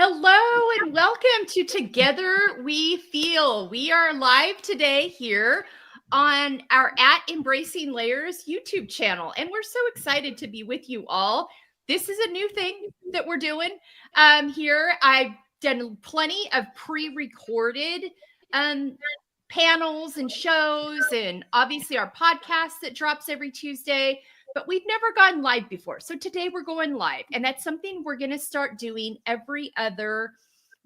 Hello and welcome to Together We Feel. We are live today here on our Embracing Layers YouTube channel, and we're so excited to be with you all. This is a new thing that we're doing here. I've done plenty of pre-recorded panels and shows, and obviously our podcast that drops every Tuesday. But we've never gone live before. So today we're going live. And that's something we're going to start doing every other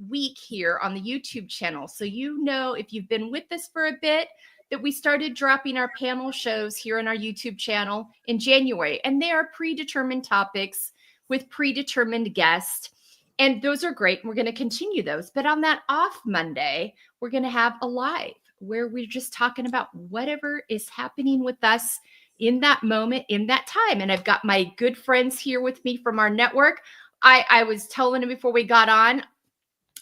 week here on the YouTube channel. So you know, if you've been with us for a bit, that we started dropping our panel shows here on our YouTube channel in January. And they are predetermined topics with predetermined guests. And those are great. We're going to continue those. But on that off Monday, we're going to have a live where we're just talking about whatever is happening with us in that moment, in that time. And I've got my good friends here with me from our network. I was telling them before we got on,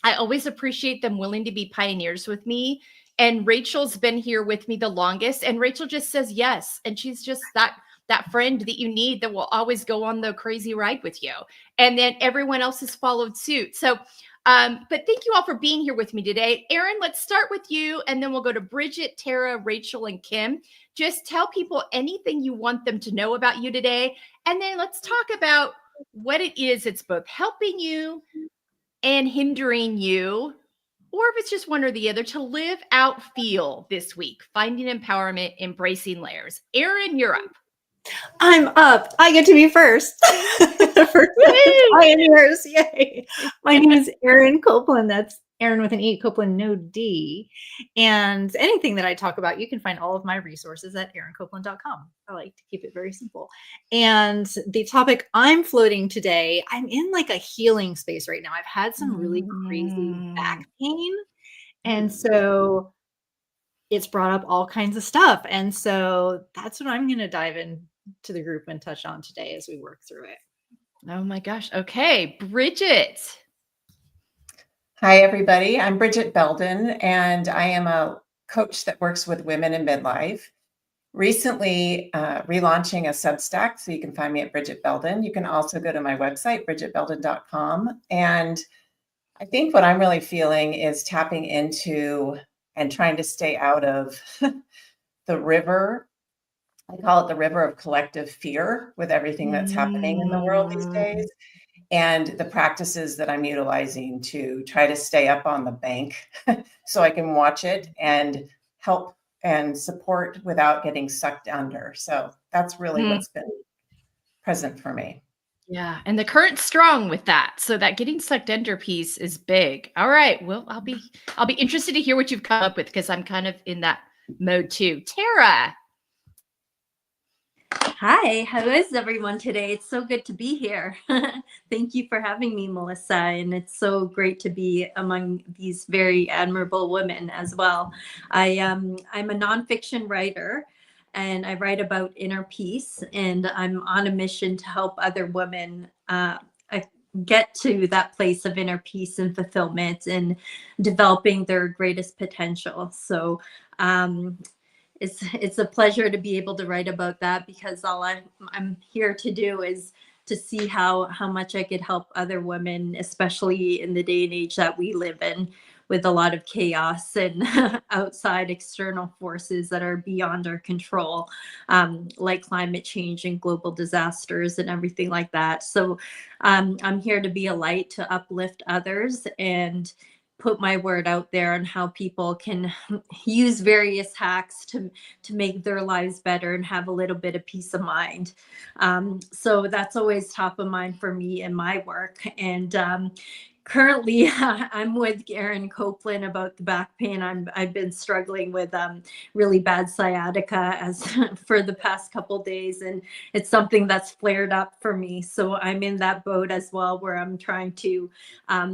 I always appreciate them willing to be pioneers with me. And Rachel's been here with me the longest. And Rachel just says yes. And she's just that friend that you need that will always go on the crazy ride with you. And then everyone else has followed suit. So, but thank you all for being here with me today. Erin, let's start with you. And then we'll go to Bridget, Tara, Rachel, and Kim. Just tell people anything you want them to know about you today. And then let's talk about what it is that's both helping you and hindering you, or if it's just one or the other, to live out F.E.E.L this week. Finding empowerment, embracing layers. Erin, you're up. I'm up. I get to be first. First pioneers. Yay. My name is Erin Copelan. That's Erin with an E, Copelan, no D. And anything that I talk about, you can find all of my resources at erincopelan.com. I like to keep it very simple. And the topic I'm floating today, I'm in like a healing space right now. I've had some really crazy back pain. And so it's brought up all kinds of stuff. And so that's what I'm going to dive into the group and touch on today as we work through it. Oh my gosh. Okay. Bridget. Hi, everybody. I'm Bridget Belden, and I am a coach that works with women in midlife. Recently relaunching a Substack, so you can find me at Bridget Belden. You can also go to my website, bridgetbelden.com. And I think what I'm really feeling is tapping into and trying to stay out of the river. I call it the river of collective fear with everything that's happening in the world these days. And the practices that I'm utilizing to try to stay up on the bank so I can watch it and help and support without getting sucked under. So that's really what's been present for me. Yeah. And the current's strong with that. So that getting sucked under piece is big. All right. Well, I'll be interested to hear what you've come up with, because I'm kind of in that mode too. Tara. Hi, how is everyone today? It's so good to be here. Thank you for having me, Melissa. And it's so great to be among these very admirable women as well. I'm a nonfiction writer, and I write about inner peace, and I'm on a mission to help other women get to that place of inner peace and fulfillment and developing their greatest potential. So it's a pleasure to be able to write about that, because all I'm here to do is to see how much I could help other women, especially in the day and age that we live in, with a lot of chaos and outside external forces that are beyond our control, like climate change and global disasters and everything like that. So I'm here to be a light, to uplift others, and put my word out there on how people can use various hacks to make their lives better and have a little bit of peace of mind. So that's always top of mind for me in my work. And currently, I'm with Erin Copelan about the back pain. I've been struggling with really bad sciatica for the past couple of days, and it's something that's flared up for me. So I'm in that boat as well, where I'm trying to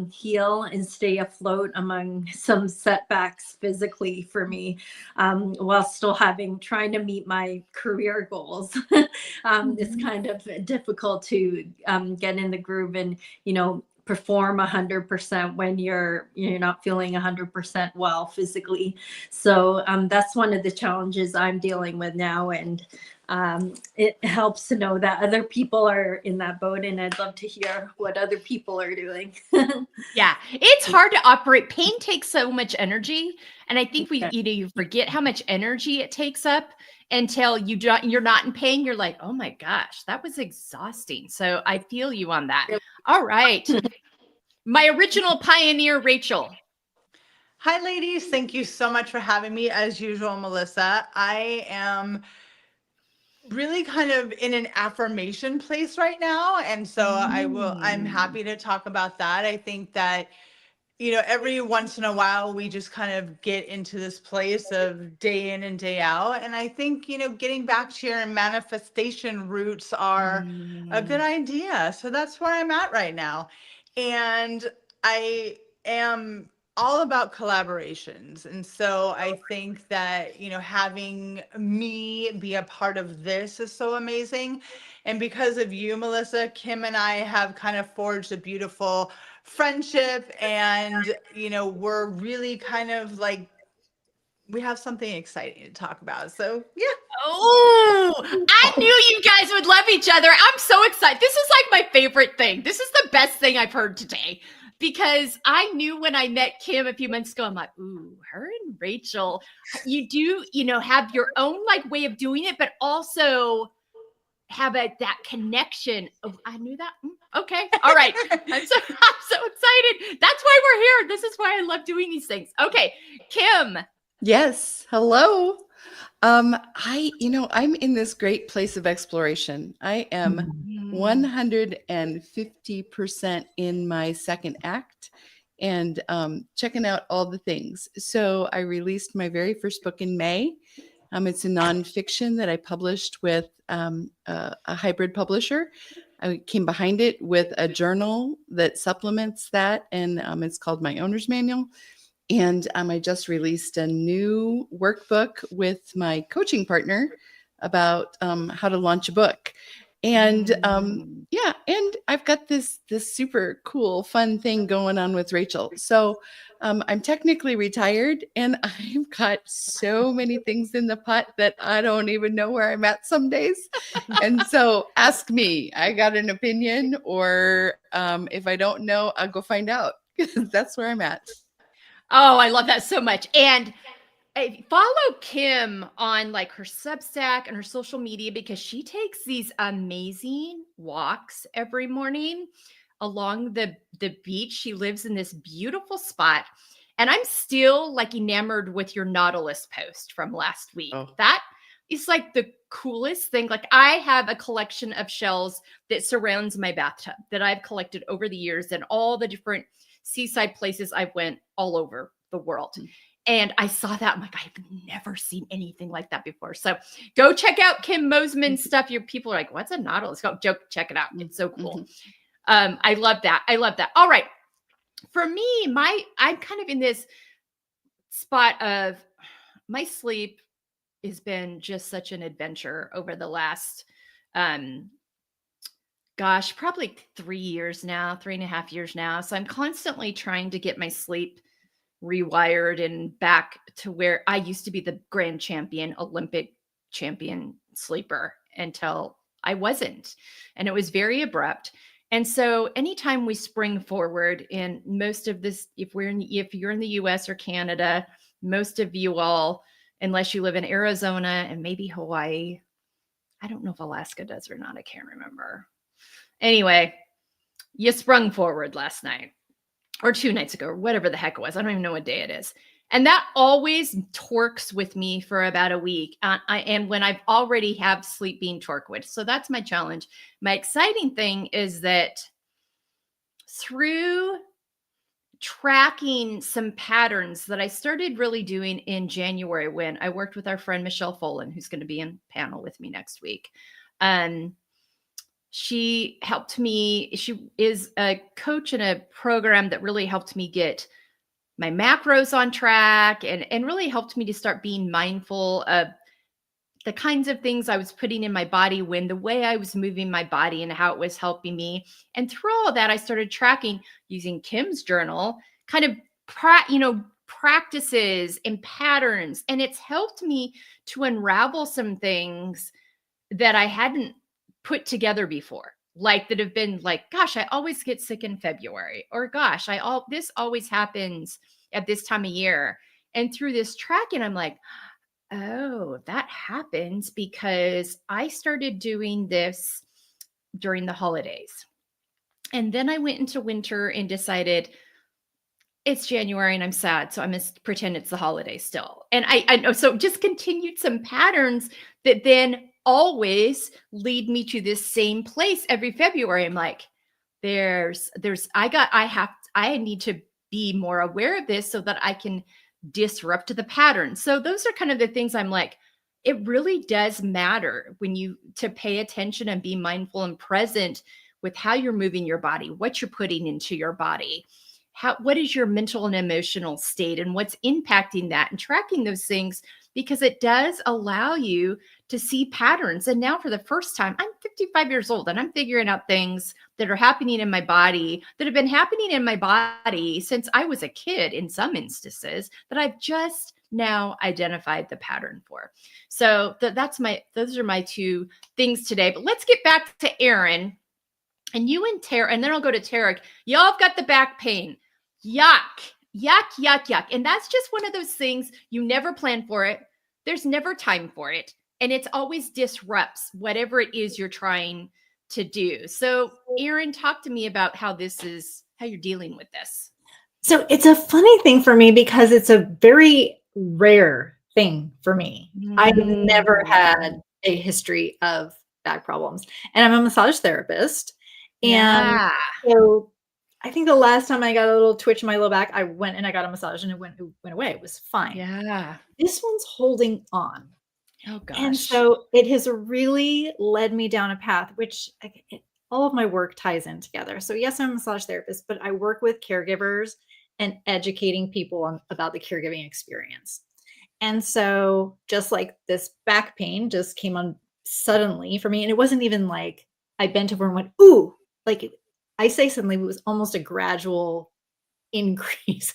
heal and stay afloat among some setbacks physically for me, while still trying to meet my career goals. It's kind of difficult to get in the groove and, perform 100% when you're not feeling 100% well physically. So that's one of the challenges I'm dealing with now. And it helps to know that other people are in that boat, and I'd love to hear what other people are doing. Yeah, it's hard to operate. Pain takes so much energy, and I think you forget how much energy it takes up until you're not in pain. You're like, oh my gosh, that was exhausting. So I feel you on that. All right, my original pioneer, Rachel. Hi, ladies. Thank you so much for having me. As usual, Melissa, I am really kind of in an affirmation place right now. And so I'm happy to talk about that. I think that, every once in a while, we just kind of get into this place of day in and day out. And I think, getting back to your manifestation roots are a good idea. So that's where I'm at right now. And I am all about collaborations. And so I think that, having me be a part of this is so amazing. And because of you, Melissa, Kim and I have kind of forged a beautiful friendship, and we're really kind of like, we have something exciting to talk about. So yeah. Oh, I knew you guys would love each other. I'm so excited. This is like my favorite thing. This is the best thing I've heard today, because I knew when I met Kim a few months ago, I'm like, ooh, her and Rachel, you do, have your own like way of doing it, but also have that connection. Oh, I knew that. Okay. All right. I'm so excited. That's why we're here. This is why I love doing these things. Okay. Kim. Yes. Hello. I'm in this great place of exploration. I am 150% in my second act and checking out all the things. So I released my very first book in May. It's a nonfiction that I published with a hybrid publisher. I came behind it with a journal that supplements that, and it's called My Owner's Manual. And I just released a new workbook with my coaching partner about how to launch a book. And and I've got this super cool, fun thing going on with Rachel. So I'm technically retired, and I've got so many things in the pot that I don't even know where I'm at some days. And so ask me. I got an opinion, or if I don't know, I'll go find out. That's where I'm at. Oh, I love that so much. And follow Kim on like her Substack and her social media, because she takes these amazing walks every morning along the beach. She lives in this beautiful spot. And I'm still like enamored with your Nautilus post from last week. Oh. That is like the coolest thing. Like, I have a collection of shells that surrounds my bathtub that I've collected over the years, and all the different seaside places I've went all over the world. And I saw that. I'm like, I've never seen anything like that before. So go check out Kim Mosman's stuff. Your people are like, what's a Nautilus? Go check it out. It's so cool. I love that. I love that. All right. For me, I'm kind of in this spot of my sleep has been just such an adventure over the last, probably 3 years now, 3.5 years now. So I'm constantly trying to get my sleep rewired and back to where I used to be the grand champion, Olympic champion sleeper, until I wasn't. And it was very abrupt. And so anytime we spring forward in most of this, if you're in the US or Canada, most of you all, unless you live in Arizona and maybe Hawaii, I don't know if Alaska does or not. I can't remember. Anyway, you sprung forward last night or 2 nights ago, or whatever the heck it was. I don't even know what day it is. And that always torques with me for about a week. And when I've already have sleep being torqued with. So that's my challenge. My exciting thing is that through tracking some patterns that I started really doing in January, when I worked with our friend Michelle Folan, who's going to be in panel with me next week. She helped me. She is a coach in a program that really helped me get my macros on track, and really helped me to start being mindful of the kinds of things I was putting in my body, when the way I was moving my body and how it was helping me. And through all that, I started tracking using Kim's journal, kind of practices and patterns. And it's helped me to unravel some things that I hadn't put together before. Like that have been like, gosh, I always get sick in February, or gosh, this always happens at this time of year. And through this tracking, I'm like, oh, that happens because I started doing this during the holidays. And then I went into winter and decided it's January and I'm sad. So I'm going to pretend it's the holiday still. And I know, so just continued some patterns that then always lead me to this same place every February. I'm like, I need to be more aware of this so that I can disrupt the pattern. So those are kind of the things I'm like, it really does matter to pay attention and be mindful and present with how you're moving your body, what you're putting into your body, what is your mental and emotional state and what's impacting that, and tracking those things, because it does allow you to see patterns. And now for the first time, I'm 55 years old and I'm figuring out things that are happening in my body that have been happening in my body since I was a kid in some instances that I've just now identified the pattern for. So those are my two things today. But let's get back to Erin. And you and Tara, and then I'll go to Tarek. Y'all have got the back pain. Yuck, yuck, yuck, yuck. And that's just one of those things you never plan for it. There's never time for it. And it's always disrupts whatever it is you're trying to do. So Erin, talk to me about how you're dealing with this. So it's a funny thing for me because it's a very rare thing for me. I've never had a history of back problems. And I'm a massage therapist. And so I think the last time I got a little twitch in my low back, I went and I got a massage and it went away. It was fine. Yeah. This one's holding on. Oh gosh. And so it has really led me down a path, which all of my work ties in together. So yes, I'm a massage therapist, but I work with caregivers and educating people about the caregiving experience. And so just like this back pain just came on suddenly for me. And it wasn't even like I bent over and went, ooh, like I say suddenly, it was almost a gradual increase.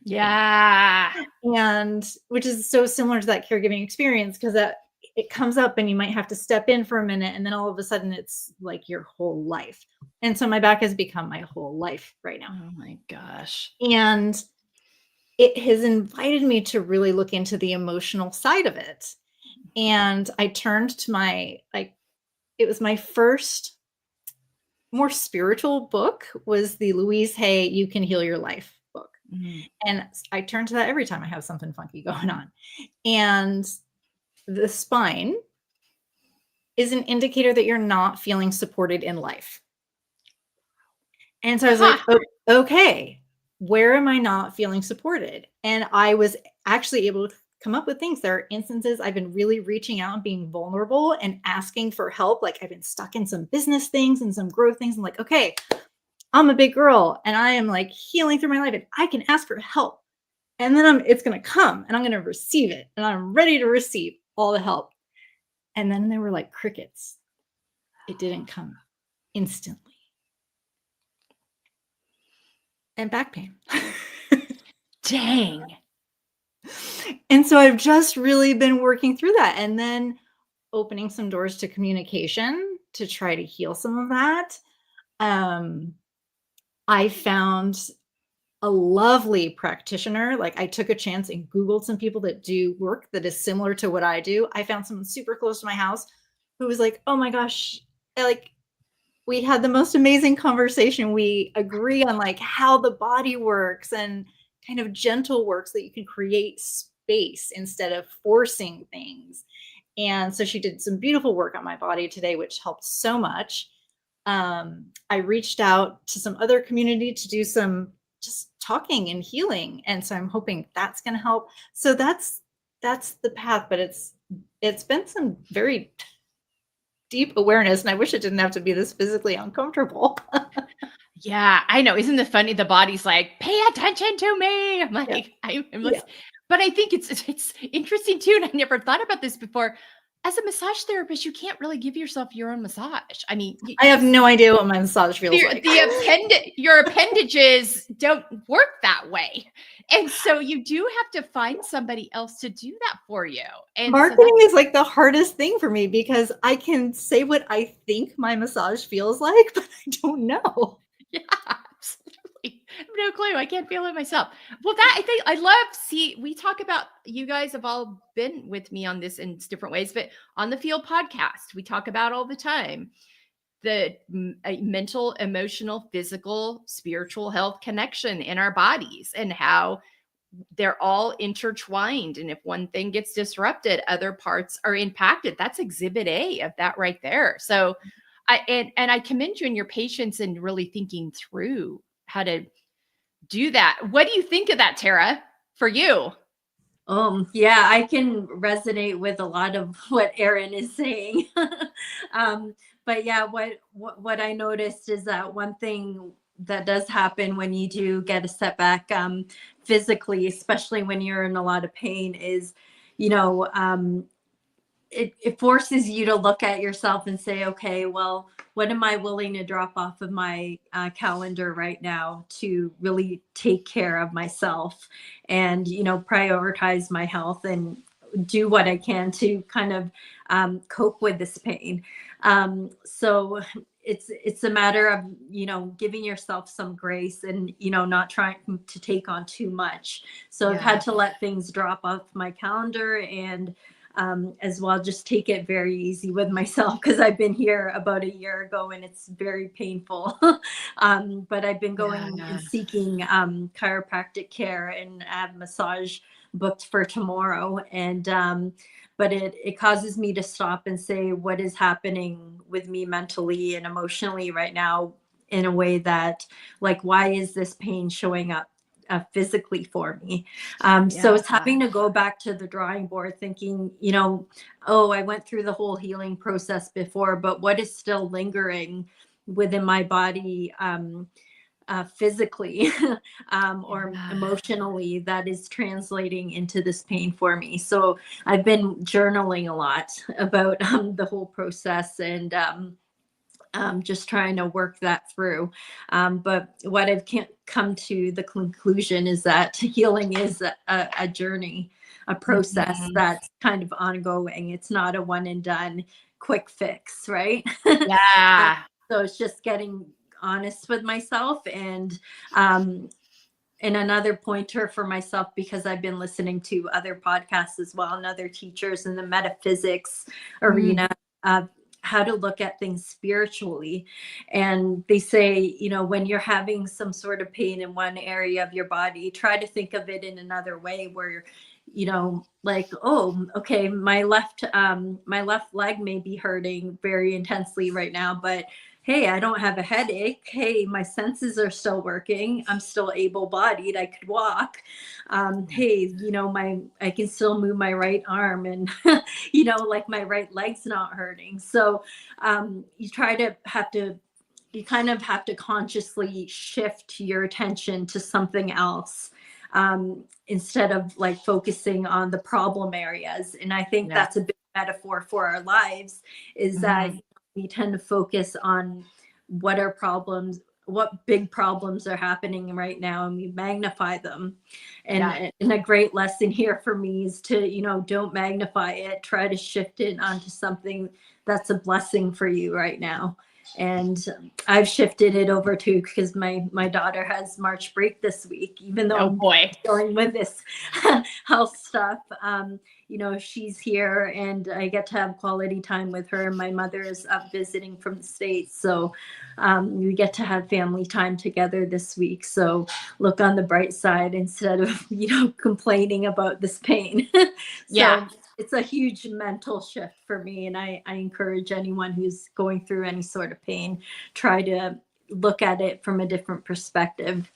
Yeah. And which is so similar to that caregiving experience, because it comes up and you might have to step in for a minute and then all of a sudden it's like your whole life. And so my back has become my whole life right now. Oh my gosh. And it has invited me to really look into the emotional side of it. And I turned to it was my first more spiritual book was the Louise Hay, You Can Heal Your Life book. Mm-hmm. And I turn to that every time I have something funky going on. And the spine is an indicator that you're not feeling supported in life. And so I was like, okay, where am I not feeling supported? And I was actually able to come up with things. There are instances I've been really reaching out and being vulnerable and asking for help. Like I've been stuck in some business things and some growth things. I'm like, okay, I'm a big girl and I am like healing through my life and I can ask for help. And then it's going to come and I'm going to receive it. And I'm ready to receive all the help. And then there were like crickets. It didn't come instantly. And back pain. Dang. And so I've just really been working through that and then opening some doors to communication to try to heal some of that. I found a lovely practitioner. Like I took a chance and Googled some people that do work that is similar to what I do. I found someone super close to my house who was like, oh my gosh, like we had the most amazing conversation. We agree on like how the body works and kind of gentle work so that you can create space instead of forcing things. And so she did some beautiful work on my body today, which helped so much. I reached out to some other community to do some just talking and healing. And so I'm hoping that's going to help. So that's the path, but it's been some very deep awareness. And I wish it didn't have to be this physically uncomfortable. Yeah, I know. Isn't it funny? The body's like, pay attention to me. I'm like, but I think it's interesting too. And I never thought about this before. as a massage therapist, you can't really give yourself your own massage. I mean, I have no idea what my massage feels like. Your appendages don't work that way. And so you do have to find somebody else to do that for you. And Marketing is like the hardest thing for me because I can say what I think my massage feels like, but I don't know. Yeah, absolutely. I have no clue. I can't feel it myself. Well, I think I love, we talk about, you guys have all been with me on this in different ways, but on the F.E.E.L podcast, we talk about all the time the mental, emotional, physical, spiritual health connection in our bodies and how they're all intertwined. And if one thing gets disrupted, other parts are impacted. That's exhibit A of that right there. So I commend you in your patience and really thinking through how to do that. What do you think of that, Tara, for you? Yeah, I can resonate with a lot of what Erin is saying. But yeah, what I noticed is that one thing that does happen when you do get a setback physically, especially when you're in a lot of pain, is, it forces you to look at yourself and say, okay, well, what am I willing to drop off of my calendar right now to really take care of myself and, prioritize my health and do what I can to kind of cope with this pain. So it's a matter of, giving yourself some grace and, not trying to take on too much. So I've had to let things drop off my calendar and as well, just take it very easy with myself because I've been here about a year ago and it's very painful. But I've been going and seeking chiropractic care and I have massage booked for tomorrow. And but it causes me to stop and say, what is happening with me mentally and emotionally right now in a way that, like, why is this pain showing up physically for me? So it's having to go back to the drawing board thinking, oh, I went through the whole healing process before, but what is still lingering within my body physically or emotionally that is translating into this pain for me? So I've been journaling a lot about the whole process and just trying to work that through. But what I've come to the conclusion is that healing is a journey, a process that's kind of ongoing. It's not a one and done quick fix, right? Yeah. So it's just getting honest with myself and another pointer for myself, because I've been listening to other podcasts as well and other teachers in the metaphysics arena, how to look at things spiritually. And they say, when you're having some sort of pain in one area of your body, try to think of it in another way where, like, oh, okay, my left leg may be hurting very intensely right now, but hey, I don't have a headache. Hey, my senses are still working. I'm still able-bodied. I could walk. Hey, I can still move my right arm and, like my right leg's not hurting. So you kind of have to consciously shift your attention to something else instead of like focusing on the problem areas. And I think that's a big metaphor for our lives is that we tend to focus on what big problems are happening right now, and we magnify them. And a great lesson here for me is to, don't magnify it, try to shift it onto something that's a blessing for you right now. And I've shifted it over to, because my daughter has March break this week, even though I'm dealing with this health stuff. She's here and I get to have quality time with her. My mother is up visiting from the States. So we get to have family time together this week. So look on the bright side instead of, complaining about this pain. So it's a huge mental shift for me. And I encourage anyone who's going through any sort of pain, try to look at it from a different perspective.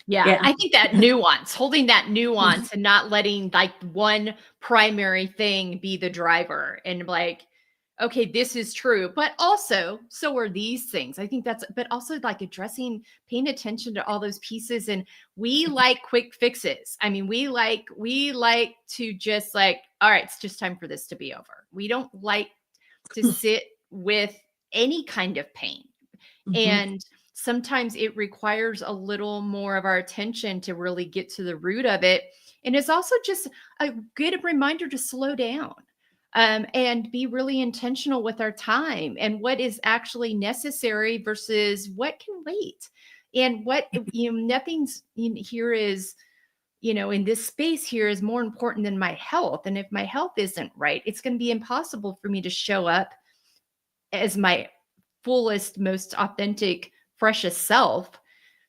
Yeah, I think that nuance, holding that nuance and not letting like one primary thing be the driver and like, okay, this is true, but also so are these things. I think that's, but also like addressing, paying attention to all those pieces. And we like quick fixes. I mean, we like to just like, all right, it's just time for this to be over. We don't like to sit with any kind of pain. And sometimes it requires a little more of our attention to really get to the root of it. And it's also just a good reminder to slow down. And be really intentional with our time and what is actually necessary versus what can wait. And what, nothing's in here is, in this space here is more important than my health. And if my health isn't right, it's going to be impossible for me to show up as my fullest, most authentic, freshest self.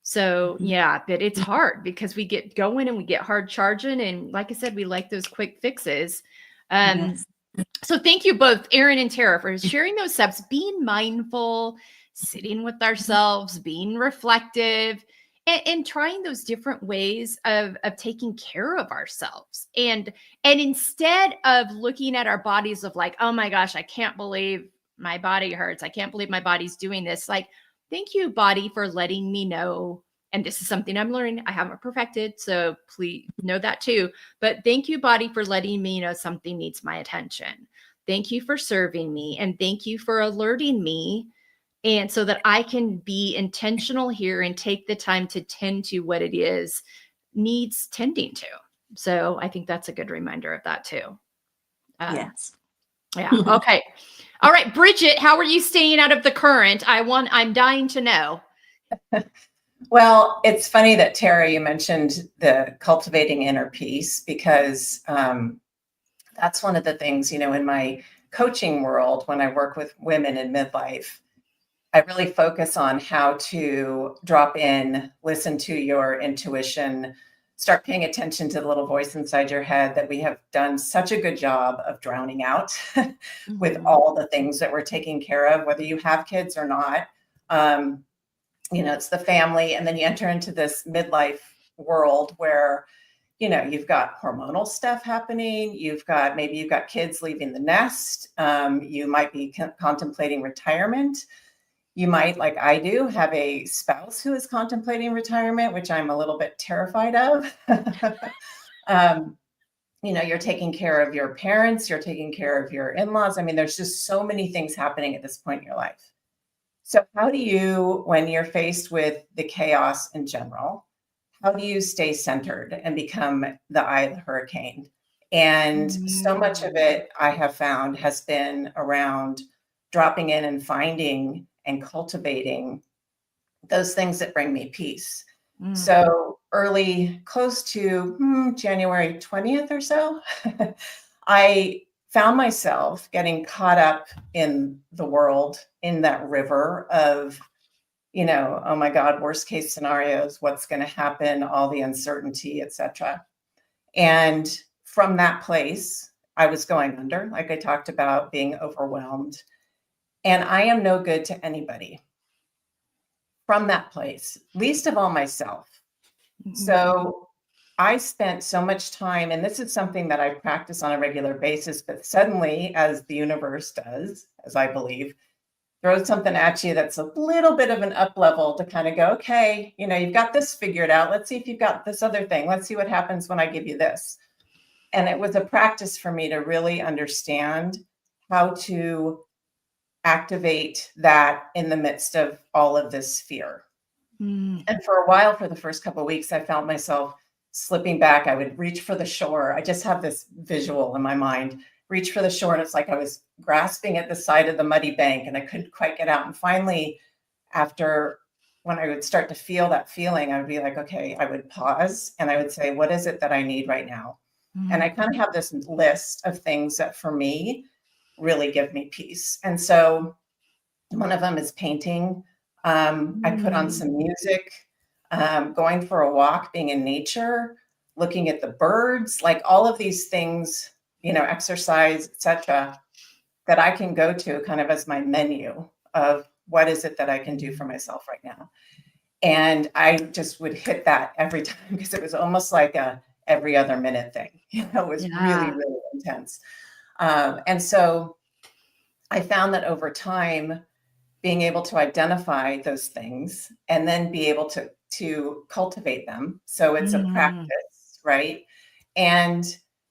So yeah, but it's hard because we get going and we get hard charging. And like I said, we like those quick fixes. Yes. So thank you both, Erin and Tara, for sharing those steps, being mindful, sitting with ourselves, being reflective, and trying those different ways of taking care of ourselves. And instead of looking at our bodies of like, oh my gosh, I can't believe my body hurts. I can't believe my body's doing this. Like, thank you, body, for letting me know. And this is something I'm learning. I haven't perfected, so please know that too. But thank you, body, for letting me know something needs my attention. Thank you for serving me. And thank you for alerting me. And so that I can be intentional here and take the time to tend to what it is needs tending to. So I think that's a good reminder of that too. Yes. Yeah. Okay. All right, Bridget, how are you staying out of the current? I'm dying to know. Well, it's funny that Tara, you mentioned the cultivating inner peace, because that's one of the things, in my coaching world, when I work with women in midlife, I really focus on how to drop in, listen to your intuition, start paying attention to the little voice inside your head that we have done such a good job of drowning out with all the things that we're taking care of, whether you have kids or not. It's the family. And then you enter into this midlife world where, you've got hormonal stuff happening. Maybe you've got kids leaving the nest. You might be contemplating retirement. You might, like I do, have a spouse who is contemplating retirement, which I'm a little bit terrified of. You're taking care of your parents, you're taking care of your in-laws. I mean, there's just so many things happening at this point in your life. So how do you, when you're faced with the chaos in general, how do you stay centered and become the eye of the hurricane? And so much of it I have found has been around dropping in and finding and cultivating those things that bring me peace. So close to January 20th or so, I found myself getting caught up in the world, in that river of, oh my God, worst case scenarios, what's going to happen, all the uncertainty, etc. And from that place, I was going under, like I talked about, being overwhelmed. And I am no good to anybody from that place, least of all myself. So I spent so much time, and this is something that I practice on a regular basis, but suddenly, as the universe does, as I believe, throws something at you that's a little bit of an up level to kind of go, okay, you've got this figured out. Let's see if you've got this other thing. Let's see what happens when I give you this. And it was a practice for me to really understand how to activate that in the midst of all of this fear. And for a while, for the first couple of weeks, I found myself slipping back. I would reach for the shore. I just have this visual in my mind, reach for the shore. And it's like I was grasping at the side of the muddy bank and I couldn't quite get out. And finally, when I would start to feel that feeling, I would be like, okay, I would pause and I would say, what is it that I need right now? And I kind of have this list of things that for me really give me peace. And so one of them is painting. I put on some music, going for a walk, being in nature, looking at the birds, like all of these things, exercise, etc., that I can go to kind of as my menu of what is it that I can do for myself right now. And I just would hit that every time because it was almost like a every other minute thing. It was really, really intense. And so I found that over time, being able to identify those things and then be able to cultivate them. So it's a practice, right? And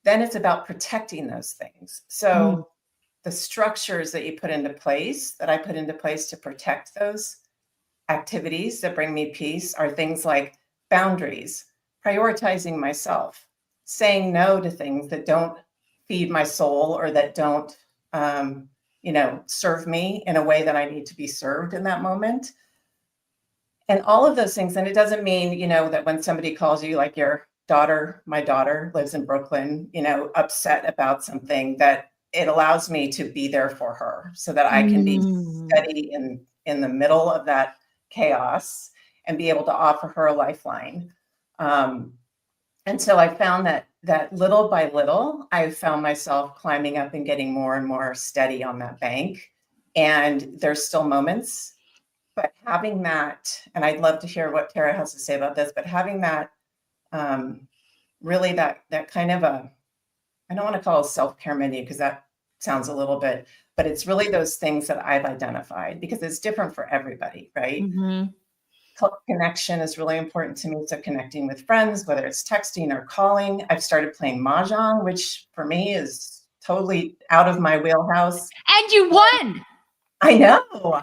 then it's about protecting those things. So the structures that you put into place, that I put into place to protect those activities that bring me peace, are things like boundaries, prioritizing myself, saying no to things that don't feed my soul or that don't serve me in a way that I need to be served in that moment. And all of those things. And it doesn't mean, that when somebody calls you, like your daughter, my daughter lives in Brooklyn, upset about something, that it allows me to be there for her so that I can be steady in the middle of that chaos and be able to offer her a lifeline. And so I found that little by little, I found myself climbing up and getting more and more steady on that bank. And there's still moments, but having that, and I'd love to hear what Tara has to say about this, but having that, really that kind of I don't want to call it a self-care menu because that sounds a little bit, but it's really those things that I've identified because it's different for everybody, right? Connection is really important to me. So connecting with friends, whether it's texting or calling. I've started playing Mahjong, which for me is totally out of my wheelhouse. And you won. I know.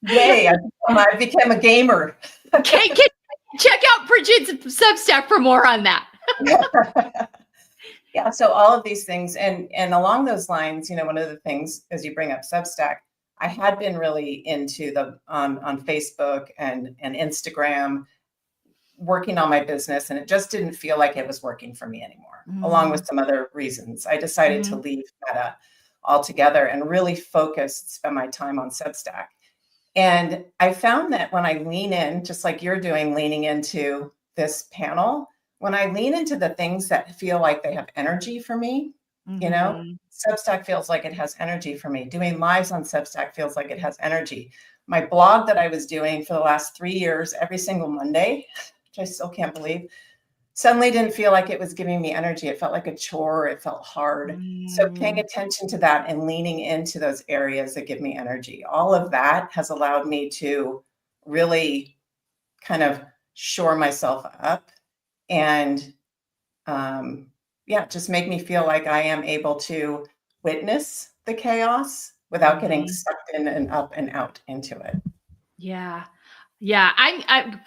Yay, I became a gamer. Check out Bridget's Substack for more on that. Yeah, so all of these things. And along those lines, one of the things, as you bring up Substack, I had been really into the on Facebook and Instagram, working on my business, and it just didn't feel like it was working for me anymore, along with some other reasons. I decided to leave Meta altogether and really spend my time on Substack. And I found that when I lean in, just like you're doing, leaning into this panel, when I lean into the things that feel like they have energy for me, Substack feels like it has energy for me. Doing lives on Substack feels like it has energy. My blog that I was doing for the last 3 years, every single Monday, which I still can't believe, suddenly didn't feel like it was giving me energy. It felt like a chore. It felt hard. So paying attention to that and leaning into those areas that give me energy, all of that has allowed me to really kind of shore myself up and just make me feel like I am able to witness the chaos without getting sucked in and up and out into it. Yeah. Yeah.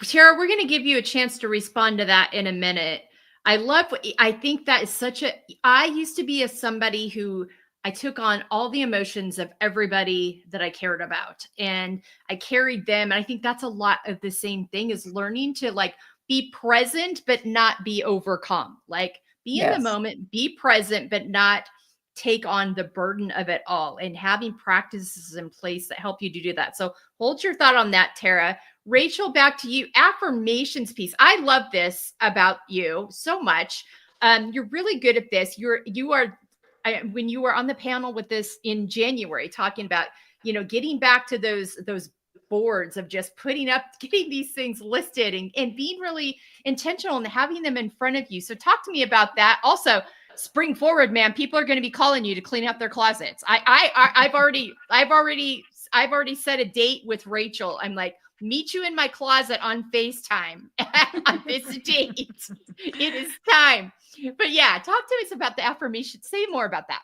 Tara, we're going to give you a chance to respond to that in a minute. I think that is I used to be somebody who I took on all the emotions of everybody that I cared about and I carried them. And I think that's a lot of the same thing, is learning to be present, but not be overcome. Be in the moment, be present, but not take on the burden of it all, and having practices in place that help you to do that. So hold your thought on that, Tara. Rachel, back to you. Affirmations piece. I love this about you so much. You're really good at this. When you were on the panel with this in January, talking about, getting back to those boards of just getting these things listed and being really intentional and having them in front of you. So talk to me about that. Also, spring forward, man. People are going to be calling you to clean up their closets. I've already set a date with Rachel. I'm like, meet you in my closet on FaceTime on this date. It is time. But yeah, talk to us about the affirmation. Say more about that.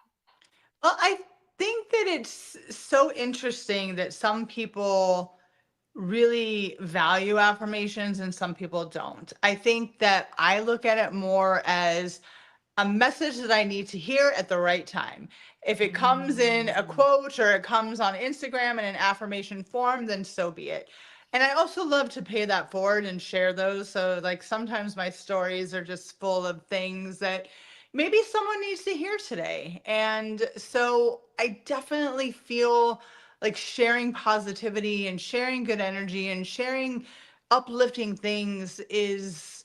Well, I think that it's so interesting that some people really value affirmations and some people don't. I think that I look at it more as a message that I need to hear at the right time. If it comes in a quote or it comes on Instagram in an affirmation form, then so be it. And I also love to pay that forward and share those. So sometimes my stories are just full of things that maybe someone needs to hear today. And so I definitely feel like sharing positivity and sharing good energy and sharing uplifting things is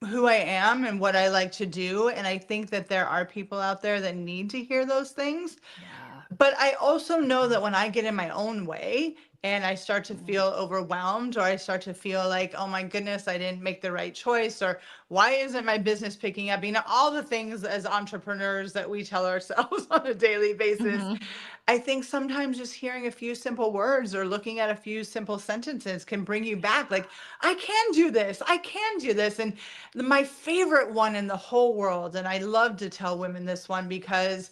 who I am and what I like to do. And I think that there are people out there that need to hear those things. Yeah. But I also know that when I get in my own way and I start to feel overwhelmed, or I start to feel like, oh my goodness, I didn't make the right choice, or why isn't my business picking up? You know, all the things as entrepreneurs that we tell ourselves on a daily basis. Mhm. I think sometimes just hearing a few simple words or looking at a few simple sentences can bring you back. Like, I can do this. I can do this. And my favorite one in the whole world, and I love to tell women this one, because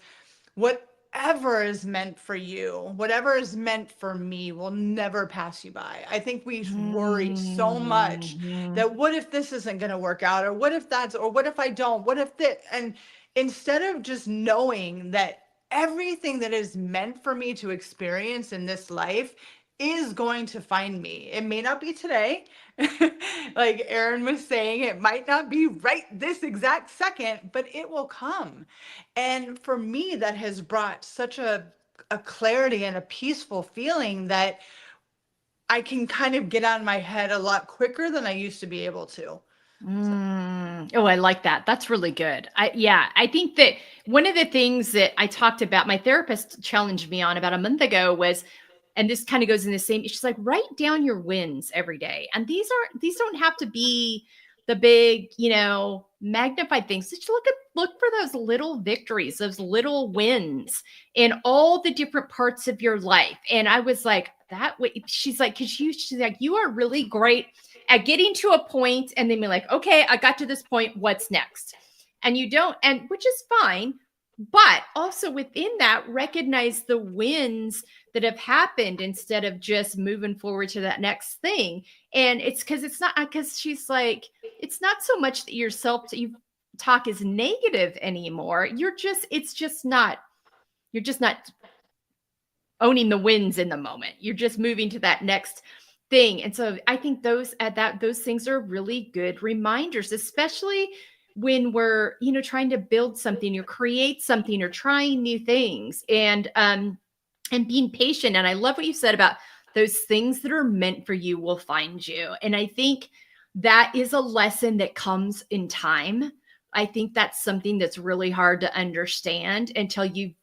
whatever is meant for you, whatever is meant for me will never pass you by. I think we worry so much Mhm. that what if this isn't going to work out, or what if that's, or what if I don't, what if that, and instead of just knowing that everything that is meant for me to experience in this life is going to find me. It may not be today. Like Erin was saying, it might not be right this exact second, but it will come. And for me, that has brought such a clarity and a peaceful feeling that I can kind of get out of my head a lot quicker than I used to be able to. Oh, I like that. That's really good. I think that one of the things that I talked about, my therapist challenged me on about a month ago was, and this kind of goes in the same, she's like, write down your wins every day. And these don't have to be the big, magnified things. Just look for those little victories, those little wins in all the different parts of your life. And I was like, that way, she's like, she's like, you are really great at getting to a point and then be like, okay, I got to this point. What's next? And you don't, and which is fine. But also within that, recognize the wins that have happened instead of just moving forward to that next thing. And it's because she's like, it's not so much that you talk is negative anymore. You're just not owning the wins in the moment. You're just moving to that next thing. And so I think those things are really good reminders, especially when we're, trying to build something or create something or trying new things, and being patient. And I love what you said about those things that are meant for you will find you. And I think that is a lesson that comes in time. I think that's something that's really hard to understand until you've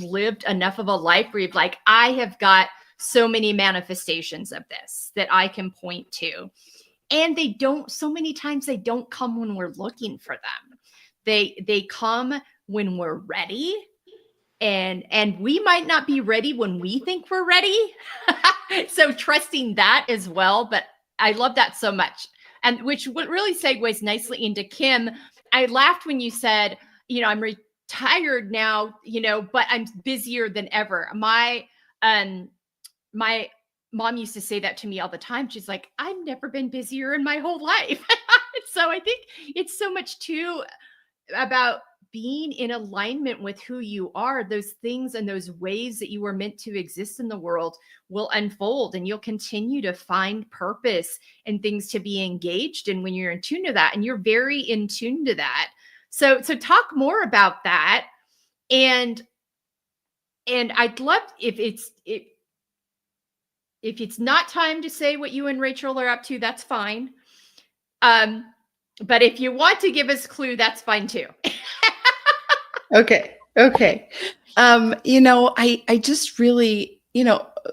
lived enough of a life where you've like, I have got so many manifestations of this that I can point to. And so many times they don't come when we're looking for them. They come when we're ready. And we might not be ready when we think we're ready. So trusting that as well. But I love that so much. And what really segues nicely into Kim. I laughed when you said, I'm retired now, but I'm busier than ever. My mom used to say that to me all the time. She's like, I've never been busier in my whole life. So I think it's so much too about being in alignment with who you are. Those things and those ways that you were meant to exist in the world will unfold, and you'll continue to find purpose and things to be engaged in when you're in tune to that. And you're very in tune to that. So talk more about that. And I'd love if it's not time to say what you and Rachel are up to, that's fine. But if you want to give us a clue, that's fine too. Okay. I just really,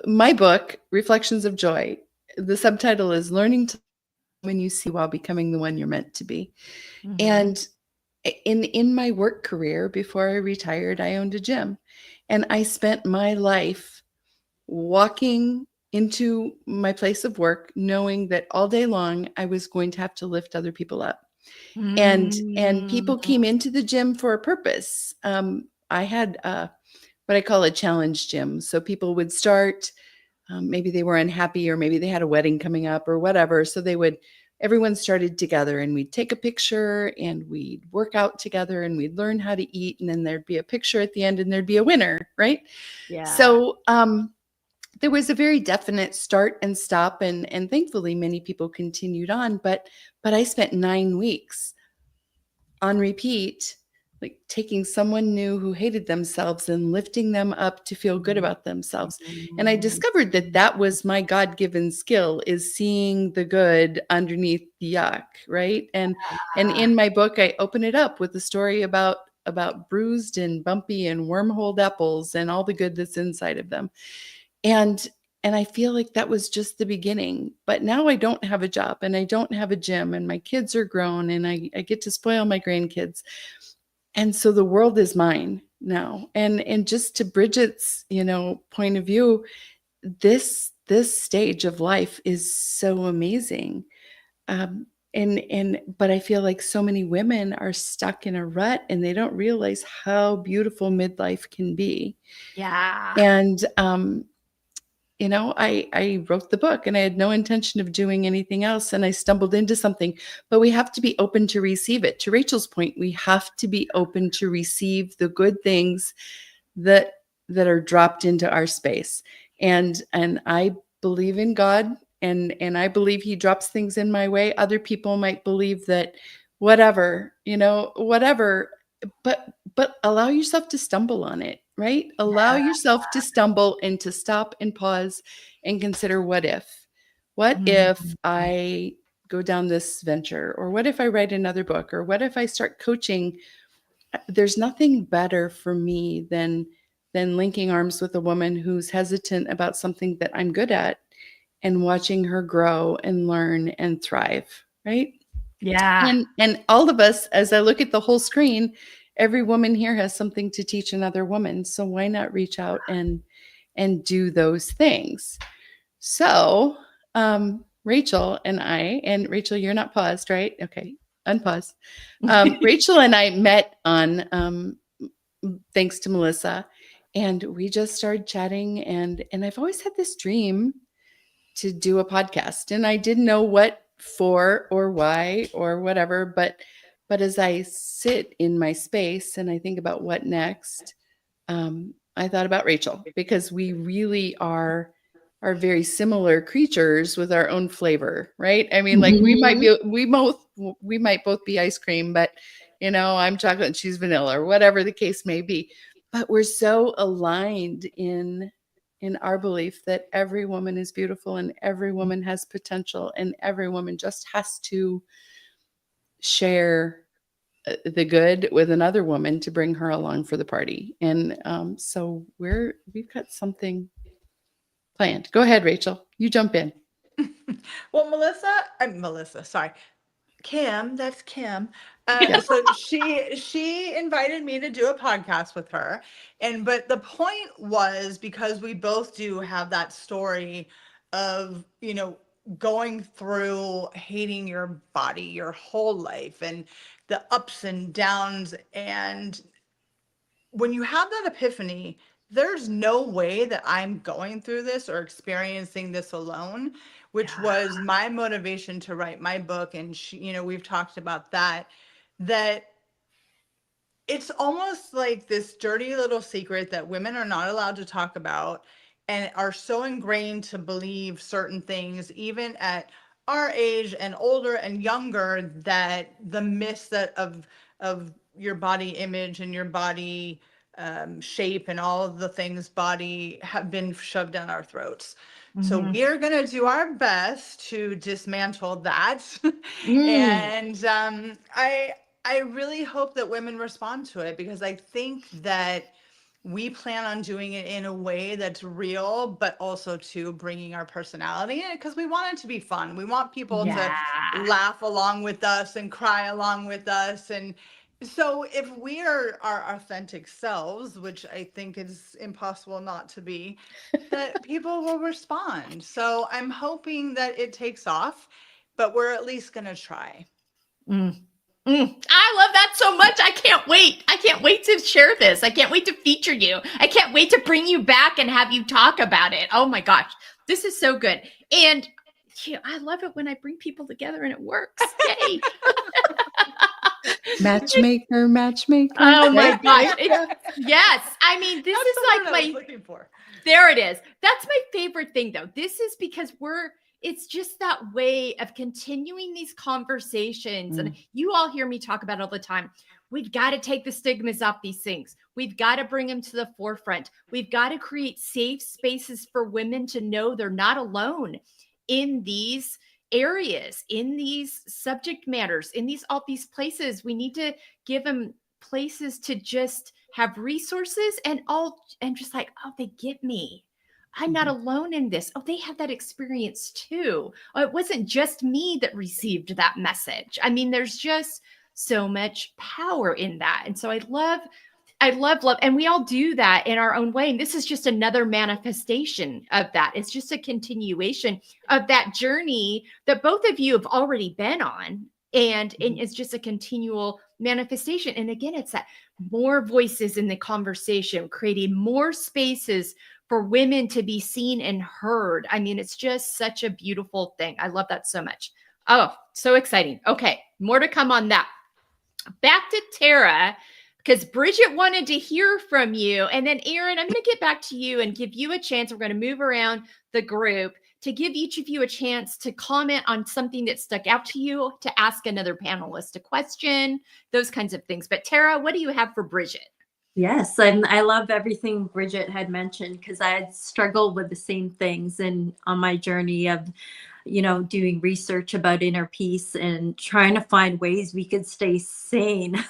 my book, Reflections of Joy, the subtitle is Learning to When You See While Becoming the One You're Meant to Be. Mm-hmm. And in my work career, before I retired, I owned a gym, and I spent my life walking into my place of work, knowing that all day long I was going to have to lift other people up. And people came into the gym for a purpose. I had what I call a challenge gym. So people would start, maybe they were unhappy, or maybe they had a wedding coming up or whatever. So everyone started together, and we'd take a picture and we'd work out together and we'd learn how to eat. And then there'd be a picture at the end and there'd be a winner, right? Yeah. So there was a very definite start and stop, and thankfully many people continued on, but I spent 9 weeks on repeat, like taking someone new who hated themselves and lifting them up to feel good about themselves. And I discovered that was my God-given skill, is seeing the good underneath the yuck, right? And in my book, I open it up with the story about about bruised and bumpy and wormholed apples and all the good that's inside of them. And I feel like that was just the beginning. But now I don't have a job and I don't have a gym and my kids are grown and I get to spoil my grandkids. And so the world is mine now. And just to Bridget's, point of view, this stage of life is so amazing. But I feel like so many women are stuck in a rut and they don't realize how beautiful midlife can be. Yeah. And, I wrote the book and I had no intention of doing anything else. And I stumbled into something, but we have to be open to receive it. To Rachel's point, we have to be open to receive the good things that are dropped into our space. And I believe in God and I believe he drops things in my way. Other people might believe that whatever, but allow yourself to stumble on it, right? Allow yourself to stumble and to stop and pause and consider what if I go down this venture, or what if I write another book, or what if I start coaching? There's nothing better for me than linking arms with a woman who's hesitant about something that I'm good at and watching her grow and learn and thrive, right? Yeah. And all of us, as I look at the whole screen, every woman here has something to teach another woman. So why not reach out and do those things? So Rachel and Rachel, you're not paused, right? Okay, unpause. Rachel and I met on thanks to Melissa, and we just started chatting. And I've always had this dream to do a podcast, and I didn't know what for or why or whatever, but as I sit in my space and I think about what next, I thought about Rachel, because we really are very similar creatures with our own flavor, right? I mean, like we might both be ice cream, but I'm chocolate and she's vanilla, or whatever the case may be. But we're so aligned in our belief that every woman is beautiful and every woman has potential and every woman just has to share the good with another woman to bring her along for the party. And so we've got something planned. Go ahead, Rachel. You jump in. Well, sorry. Kim, that's Kim. Yes. So she invited me to do a podcast with her. But the point was, because we both do have that story of, going through hating your body your whole life and the ups and downs. And when you have that epiphany, there's no way that I'm going through this or experiencing this alone, which was my motivation to write my book. And we've talked about that it's almost like this dirty little secret that women are not allowed to talk about and are so ingrained to believe certain things, even at our age and older and younger, that the myths of your body image and your body shape and all of the things body have been shoved down our throats. So we're going to do our best to dismantle that. And I really hope that women respond to it, because I think that we plan on doing it in a way that's real, but also to bringing our personality in it, because we want it to be fun. We want people to laugh along with us and cry along with us. And so if we are our authentic selves, which I think is impossible not to be, that people will respond. So I'm hoping that it takes off, but we're at least going to try. I love that so much. I can't wait. I can't wait to share this. I can't wait to feature you. I can't wait to bring you back and have you talk about it. Oh my gosh, this is so good. And I love it when I bring people together and it works. Yay. Matchmaker. Oh my gosh. Yes. I mean, this That's is the like word I was looking for. There it is. That's my favorite thing, though. This is because it's just that way of continuing these conversations. And you all hear me talk about it all the time. We've got to take the stigmas off these things. We've got to bring them to the forefront. We've got to create safe spaces for women to know they're not alone in these areas, in these subject matters, in all these places. We need to give them places to just have resources and just like, oh, they get me. I'm not alone in this. Oh, they have that experience too. Oh, it wasn't just me that received that message. I mean, there's just so much power in that. And so I love, and we all do that in our own way. And this is just another manifestation of that. It's just a continuation of that journey that both of you have already been on. And it's just a continual manifestation. And again, it's that more voices in the conversation, creating more spaces for women to be seen and heard. I mean, it's just such a beautiful thing. I love that so much. Oh, so exciting. Okay, more to come on that. Back to Tara, because Bridget wanted to hear from you. And then Erin, I'm going to get back to you and give you a chance. We're going to move around the group to give each of you a chance to comment on something that stuck out to you, to ask another panelist a question, those kinds of things. But Tara, what do you have for Bridget? Yes, I love everything Bridget had mentioned, because I had struggled with the same things and on my journey of, doing research about inner peace and trying to find ways we could stay sane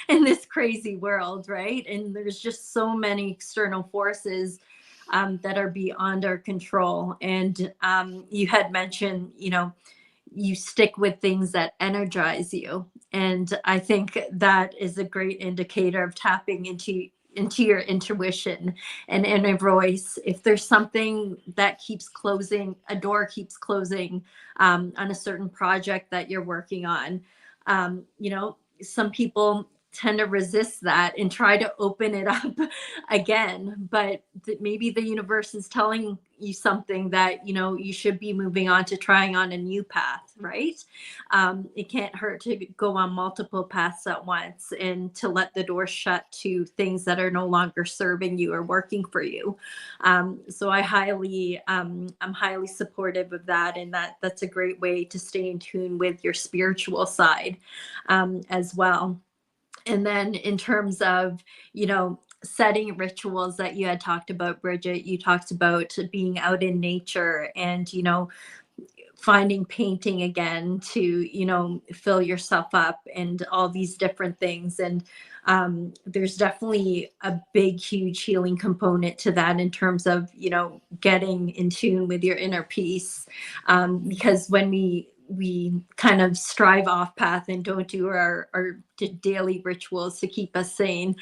in this crazy world, right? And there's just so many external forces that are beyond our control. And you had mentioned, you stick with things that energize you. And I think that is a great indicator of tapping into your intuition and inner voice. If there's something that keeps closing, a door keeps closing on a certain project that you're working on, some people tend to resist that and try to open it up again, but maybe the universe is telling you something that you should be moving on to trying on a new path, right? It can't hurt to go on multiple paths at once and to let the door shut to things that are no longer serving you or working for you. So I'm highly supportive of that, and that's a great way to stay in tune with your spiritual side as well. And then in terms of, setting rituals that you had talked about, Bridget, you talked about being out in nature and, finding painting again to, fill yourself up and all these different things. And there's definitely a big, huge healing component to that in terms of, getting in tune with your inner peace. Because when we kind of strive off path and don't do our daily rituals to keep us sane,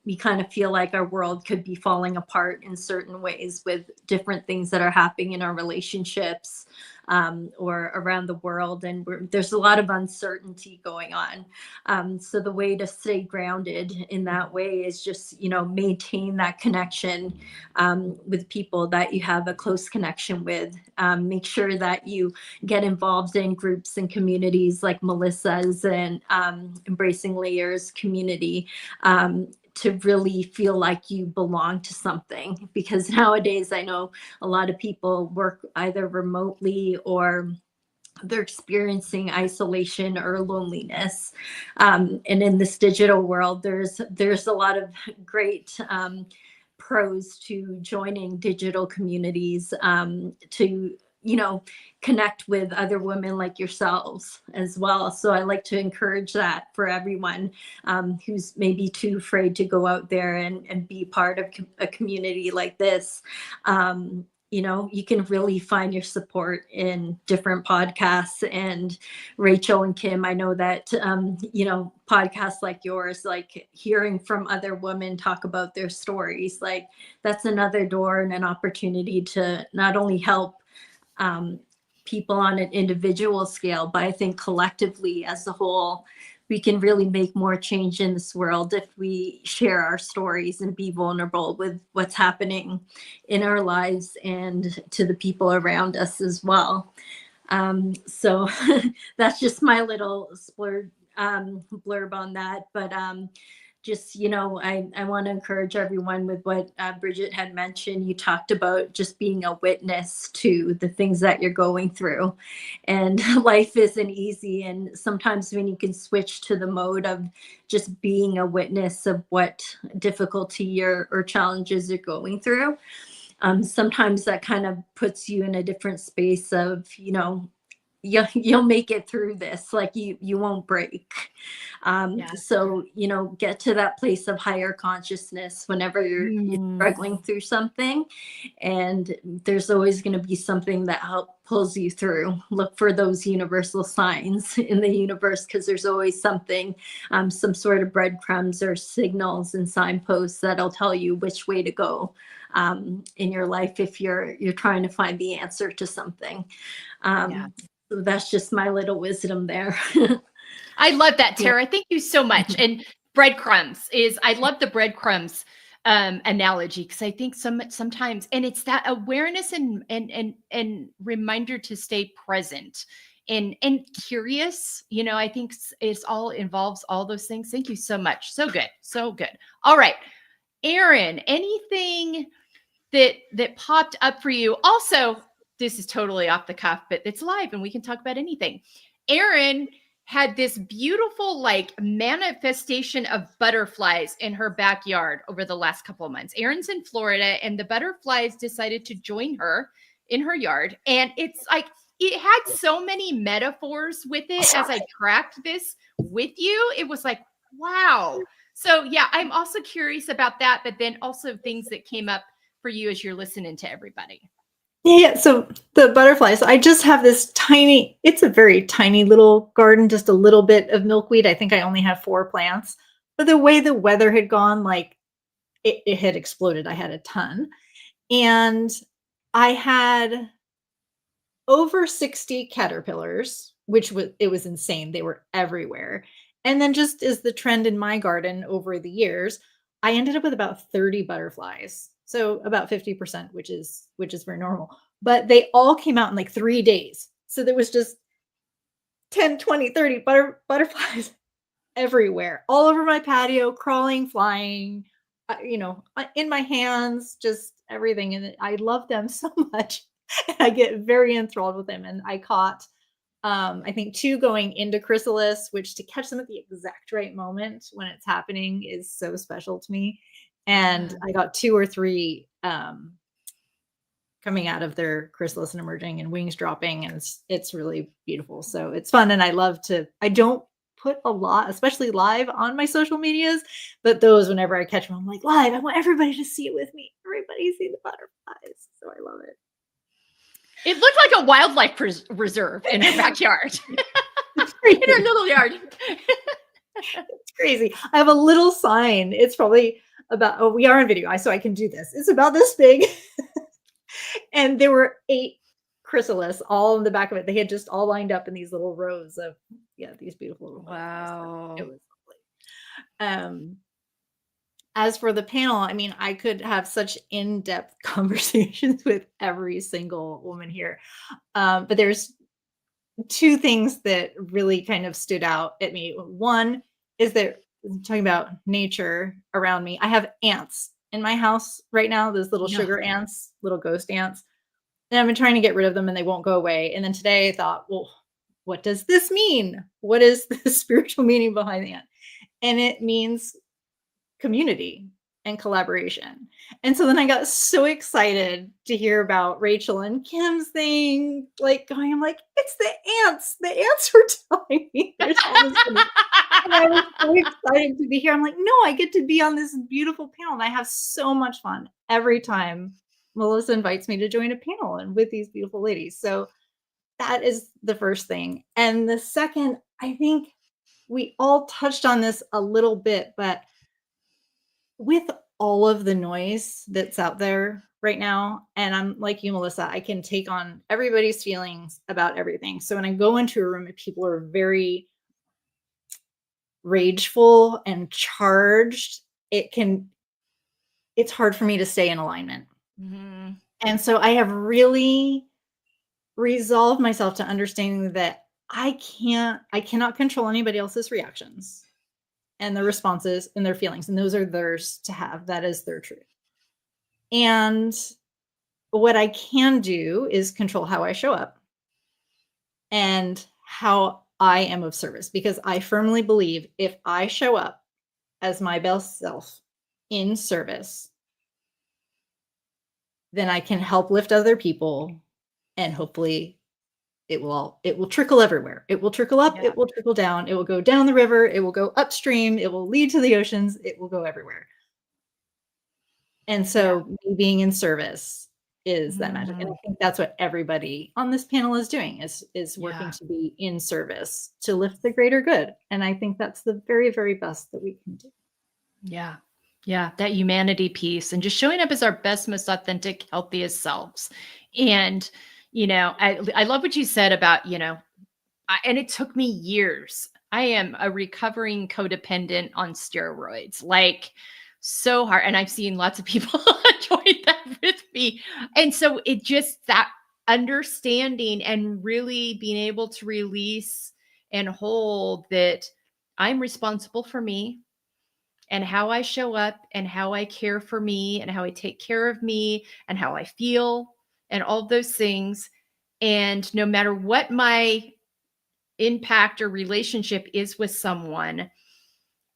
we kind of feel like our world could be falling apart in certain ways with different things that are happening in our relationships or around the world. And there's a lot of uncertainty going on. So the way to stay grounded in that way is just, maintain that connection with people that you have a close connection with. Make sure that you get involved in groups and communities like Melissa's and Embracing Layers community, to really feel like you belong to something. Because nowadays I know a lot of people work either remotely or they're experiencing isolation or loneliness. And in this digital world, there's a lot of great pros to joining digital communities to connect with other women like yourselves as well. So I like to encourage that for everyone who's maybe too afraid to go out there and be part of a community like this. You can really find your support in different podcasts. And Rachel and Kim, I know that, podcasts like yours, like hearing from other women talk about their stories, like that's another door and an opportunity to not only help people on an individual scale, but I think collectively as a whole, we can really make more change in this world if we share our stories and be vulnerable with what's happening in our lives and to the people around us as well. So that's just my little blurb on that. But just, I want to encourage everyone with what Bridget had mentioned. You talked about just being a witness to the things that you're going through. And life isn't easy. And sometimes when you can switch to the mode of just being a witness of what difficulty or challenges you're going through, sometimes that kind of puts you in a different space of, you'll make it through this. Like you won't break. Yes. So, get to that place of higher consciousness whenever you're struggling through something. And there's always going to be something that pulls you through. Look for those universal signs in the universe, because there's always something, some sort of breadcrumbs or signals and signposts that'll tell you which way to go in your life if you're trying to find the answer to something. So that's just my little wisdom there. I love that, Tara. Thank you so much. And breadcrumbs I love the breadcrumbs analogy, because I think sometimes, and it's that awareness and reminder to stay present and curious. I think it's all involves all those things. Thank you so much. So good. So good. All right. Erin, anything that popped up for you? Also, this is totally off the cuff, but it's live and we can talk about anything. Erin had this beautiful manifestation of butterflies in her backyard over the last couple of months. Erin's in Florida, and the butterflies decided to join her in her yard. And it's like, it had so many metaphors with it. As I tracked this with you, it was like, wow. So yeah, I'm also curious about that, but then also things that came up for you as you're listening to everybody. Yeah. So the butterflies, I just have this it's a very tiny little garden, just a little bit of milkweed. I think I only have 4 plants, but the way the weather had gone, it had exploded. I had a ton, and I had over 60 caterpillars, it was insane. They were everywhere. And then, just as the trend in my garden over the years, I ended up with about 30 butterflies. So about 50%, which is very normal. But they all came out in 3 days. So there was just 10, 20, 30 butterflies everywhere, all over my patio, crawling, flying, in my hands, just everything. And I love them so much. And I get very enthralled with them. And I caught, I think 2 going into chrysalis, which, to catch them at the exact right moment when it's happening is so special to me. And I got 2 or 3 coming out of their chrysalis and emerging and wings dropping, and it's really beautiful. So it's fun, and I don't put a lot, especially live, on my social medias, but those, whenever I catch them, I'm like, live, I want everybody to see it with me. Everybody see the butterflies. So I love it. It looked like a wildlife reserve in her backyard. In her little yard. It's crazy. I have a little sign. It's probably about, we are on video, so I can do this. It's about this big. And there were 8 chrysalis all in the back of it. They had just all lined up in these little rows of, these beautiful little wow. It was lovely. As for the panel, I mean, I could have such in-depth conversations with every single woman here. But there's 2 things that really kind of stood out at me. One is that, talking about nature around me, I have ants in my house right now, those little sugar ants, little ghost ants. And I've been trying to get rid of them and they won't go away. And then today I thought, well, what does this mean? What is the spiritual meaning behind the ant? And it means community and collaboration. And so then I got so excited to hear about Rachel and Kim's thing, I'm like, it's the ants. The ants were telling me there's all this. And I was so excited to be here. I'm like, no, I get to be on this beautiful panel. And I have so much fun every time Melissa invites me to join a panel and with these beautiful ladies. So that is the first thing. And the second, I think we all touched on this a little bit, but with all of the noise that's out there right now, and I'm like you, Melissa, I can take on everybody's feelings about everything. So when I go into a room and people are very rageful and charged, it's hard for me to stay in alignment. Mm-hmm. And so I have really resolved myself to understanding that I cannot control anybody else's reactions and their responses and their feelings. And those are theirs to have. That is their truth. And what I can do is control how I show up and how I am of service, because I firmly believe if I show up as my best self in service, then I can help lift other people and hopefully it will trickle everywhere. It will trickle up, Yeah. it will trickle down, it will go down the river, it will go upstream, it will lead to the oceans, it will go everywhere. And so me being in service is that magic. And I think that's what everybody on this panel is doing, is working to be in service, to lift the greater good. And I think that's the very, very best that we can do. Yeah. Yeah. That humanity piece and just showing up as our best, most authentic, healthiest selves. And, you know, I love what you said about, you know, and it took me years. I am a recovering codependent on steroids, like so hard. And I've seen lots of people join that with me. And so it just, that understanding and really being able to release and hold that I'm responsible for me and how I show up and how I care for me and how I take care of me and how I feel and all of those things. And no matter what my impact or relationship is with someone,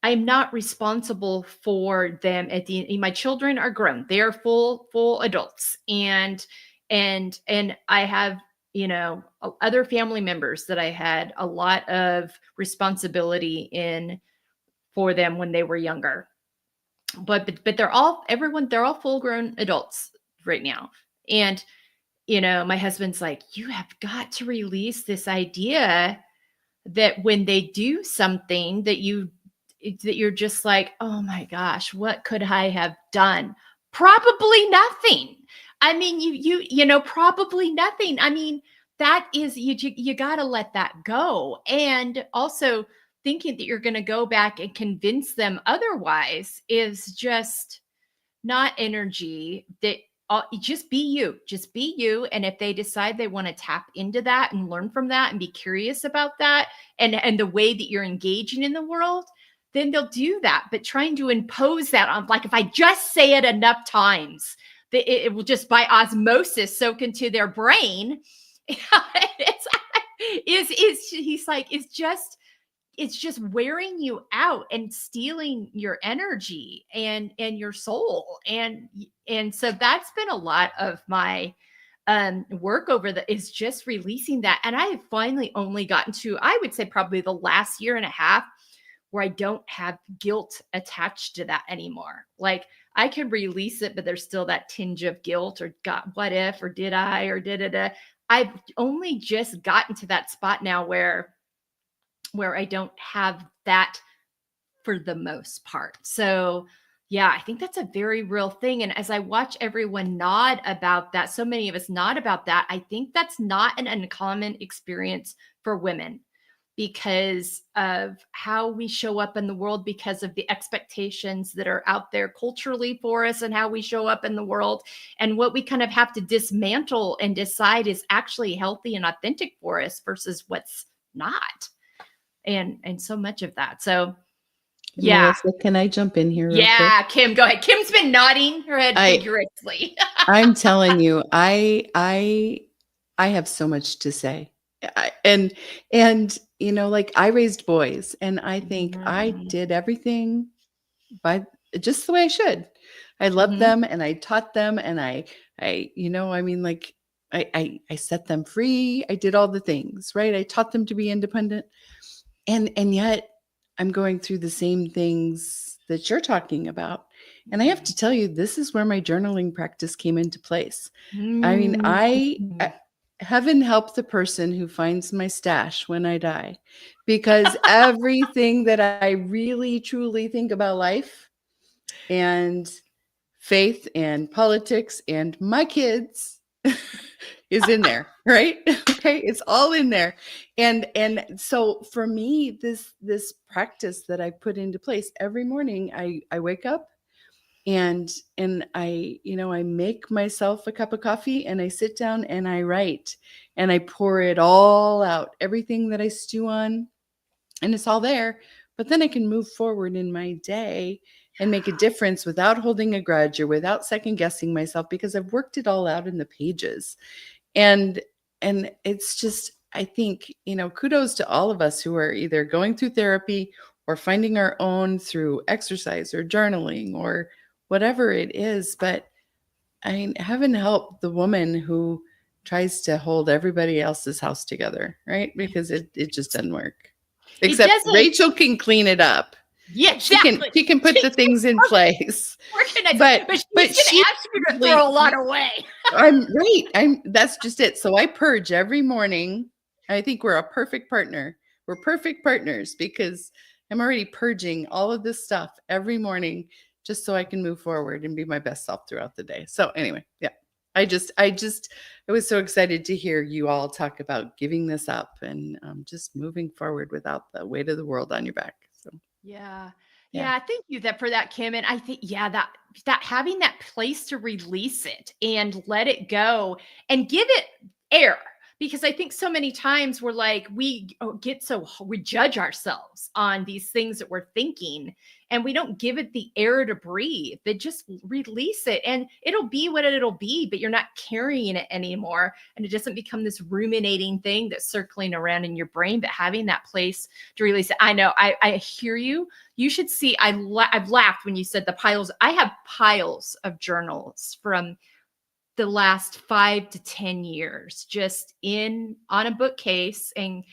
I'm not responsible for them at the end. My children are grown. They are full adults. And I have, you know, other family members that I had a lot of responsibility in for them when they were younger. But they're all full grown adults right now. And, you know, my husband's like, you have got to release this idea that when they do something that you're just like, oh my gosh, what could I have done? Probably nothing. I mean, you know, probably nothing. I mean, that is, you got to let that go. And also thinking that you're going to go back and convince them otherwise is just not energy. That just be you. And if they decide they want to tap into that and learn from that and be curious about that and the way that you're engaging in the world, then they'll do that. But trying to impose that on, like, if I just say it enough times, it will just by osmosis soak into their brain. He's like, it's just wearing you out and stealing your energy and your soul. And so that's been a lot of my work is just releasing that. And I have finally only gotten to, I would say probably the last year and a half, where I don't have guilt attached to that anymore. Like, I could release it, but there's still that tinge of guilt or God, what if, or did I, or da-da-da. I've only just gotten to that spot now where I don't have that for the most part. So yeah, I think that's a very real thing. And as I watch everyone nod about that, so many of us nod about that, I think that's not an uncommon experience for women because of how we show up in the world, because of the expectations that are out there culturally for us and how we show up in the world, and what we kind of have to dismantle and decide is actually healthy and authentic for us versus what's not. And so much of that. So yeah. Melissa, can I jump in here? Yeah, Kim, go ahead. Kim's been nodding her head vigorously. I'm telling you, I have so much to say. And you know, like, I raised boys, and I think I did everything by just the way I should. I loved them, and I taught them, and I you know, I mean, like, I set them free. I did all the things, right? I taught them to be independent. And yet I'm going through the same things that you're talking about. And I have to tell you, this is where my journaling practice came into place. I mean, heaven help the person who finds my stash when I die, because everything that I really, truly think about life and faith and politics and my kids is in there, right? Okay, it's all in there. And so for me, this practice that I put into place every morning, I wake up and I, you know, I make myself a cup of coffee and I sit down and I write and I pour it all out, everything that I stew on, and it's all there. But then I can move forward in my day and make a difference without holding a grudge or without second guessing myself, because I've worked it all out in the pages. And it's just, I think, you know, kudos to all of us who are either going through therapy or finding our own through exercise or journaling or whatever it is. But I mean, heaven help the woman who tries to hold everybody else's house together, right? Because it just doesn't work. It Except doesn't. Rachel can clean it up. Yeah, exactly. She can put the things in place. But she's going to ask you to throw a lot away. That's just it. So I purge every morning. I think we're a perfect partner. We're perfect partners because I'm already purging all of this stuff every morning just so I can move forward and be my best self throughout the day. So anyway, yeah. I was so excited to hear you all talk about giving this up and just moving forward without the weight of the world on your back. So yeah. Yeah. Thank you for that, Kim. And I think, that having that place to release it and let it go and give it air. Because I think so many times we're like, we judge ourselves on these things that we're thinking and we don't give it the air to breathe. They just release it and it'll be what it'll be, but you're not carrying it anymore. And it doesn't become this ruminating thing that's circling around in your brain, but having that place to release it. I know, I hear you. You should see, I've laughed when you said the piles. I have piles of journals from the last 5 to 10 years just on a bookcase. And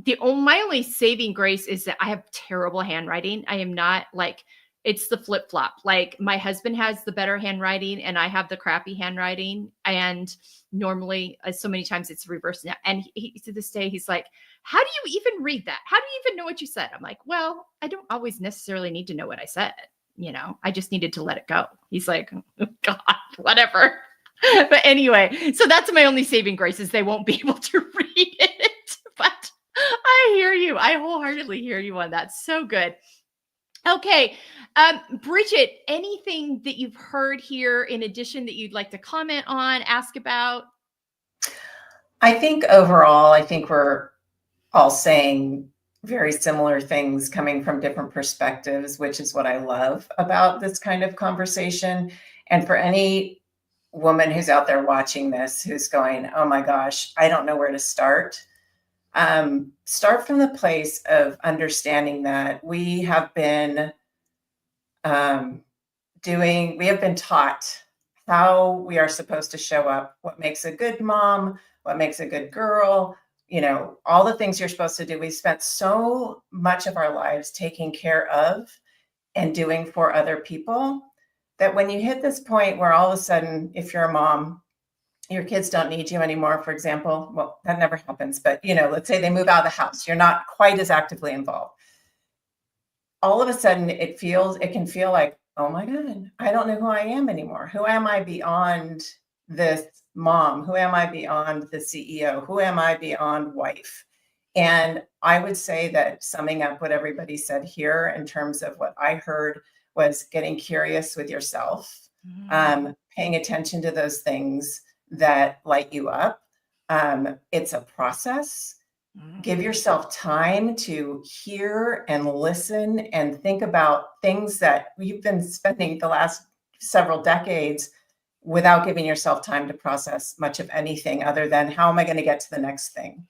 my only saving grace is that I have terrible handwriting. I am not like, it's the flip flop. Like my husband has the better handwriting and I have the crappy handwriting. And normally so many times it's reversed now. And he to this day, he's like, how do you even read that? How do you even know what you said? I'm like, well, I don't always necessarily need to know what I said. I just needed to let it go. He's like, oh, God, whatever. But anyway, so that's my only saving grace is they won't be able to read it. But I hear you. I wholeheartedly hear you on that. So good. Okay. Bridget, anything that you've heard here in addition that you'd like to comment on, ask about? I think overall, we're all saying very similar things coming from different perspectives, which is what I love about this kind of conversation. And for any woman who's out there watching this, who's going, oh my gosh, I don't know where to start. Start from the place of understanding that we have been taught how we are supposed to show up, what makes a good mom, what makes a good girl, all the things you're supposed to do. We spent so much of our lives taking care of and doing for other people that when you hit this point where all of a sudden, if you're a mom, your kids don't need you anymore, for example, well, that never happens, but let's say they move out of the house, you're not quite as actively involved. All of a sudden it can feel like, oh my God, I don't know who I am anymore. Who am I beyond this mom? Who am I beyond the CEO? Who am I beyond wife? And I would say that summing up what everybody said here in terms of what I heard was getting curious with yourself, paying attention to those things that light you up. It's a process. Give yourself time to hear and listen and think about things that you've been spending the last several decades without giving yourself time to process much of anything other than how am I going to get to the next thing?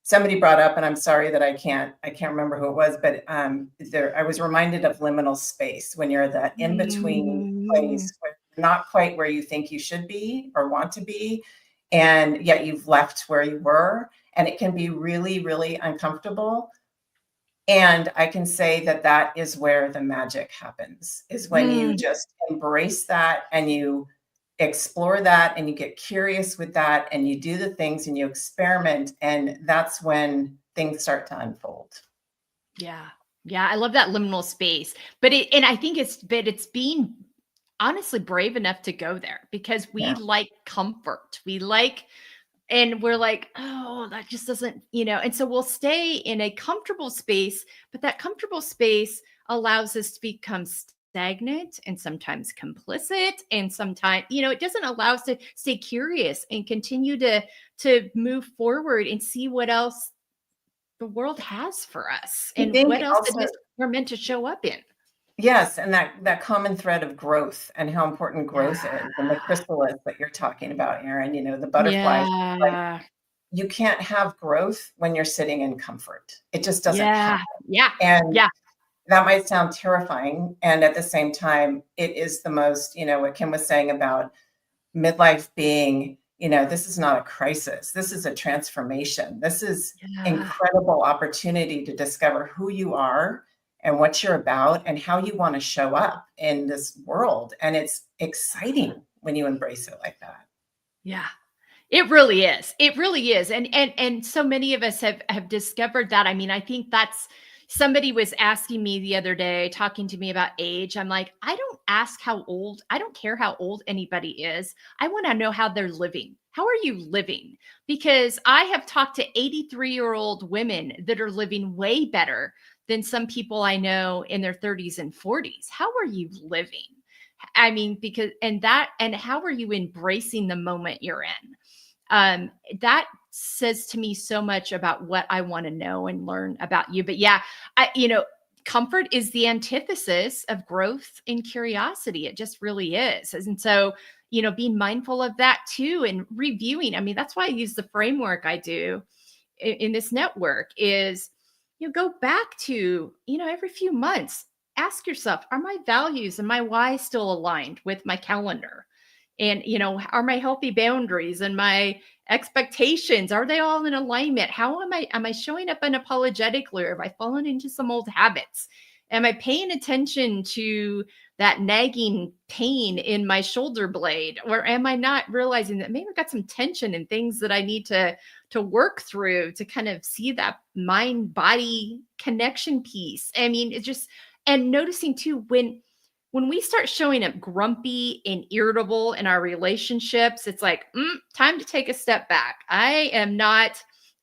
Somebody brought up, and I'm sorry that I can't remember who it was, but I was reminded of liminal space when you're that in-between place where you're not quite where you think you should be or want to be, and yet you've left where you were, and it can be really, really uncomfortable. And I can say that is where the magic happens, is when you just embrace that and you explore that and you get curious with that and you do the things and you experiment, and that's when things start to unfold. Yeah. I love that liminal space, and I think it's being honestly brave enough to go there because we like comfort. And we're like, oh, that just doesn't, and so we'll stay in a comfortable space, but that comfortable space allows us to become stagnant and sometimes complicit. And sometimes, it doesn't allow us to stay curious and continue to move forward and see what else the world has for us and what else we're meant to show up in. Yes. And that common thread of growth and how important growth is, and the chrysalis that you're talking about, Erin, the butterflies. Like, you can't have growth when you're sitting in comfort. It just doesn't happen. And that might sound terrifying. And at the same time, it is the most, what Kim was saying about midlife being this is not a crisis. This is a transformation. This is Yeah. incredible opportunity to discover who you are and what you're about and how you want to show up in this world. And it's exciting when you embrace it like that. Yeah. It really is. It really is. And so many of us have discovered that. I mean, I think that's somebody was asking me the other day, talking to me about age. I'm like, I don't ask how old, I don't care how old anybody is. I want to know how they're living. How are you living? Because I have talked to 83-year-old women that are living way better than some people I know in their 30s and 40s. How are you living? I mean, and how are you embracing the moment you're in? That says to me so much about what I want to know and learn about you. But yeah, comfort is the antithesis of growth and curiosity. It just really is. And so, being mindful of that too, and reviewing. I mean, that's why I use the framework I do in this network is, go back to, every few months, ask yourself, are my values and my why still aligned with my calendar? And, are my healthy boundaries and my expectations, are they all in alignment? How am I showing up unapologetically, or have I fallen into some old habits? Am I paying attention to that nagging pain in my shoulder blade? Or am I not realizing that maybe I've got some tension and things that I need to work through to kind of see that mind body connection piece? I mean, it's just, and noticing too, when we start showing up grumpy and irritable in our relationships, it's like, time to take a step back.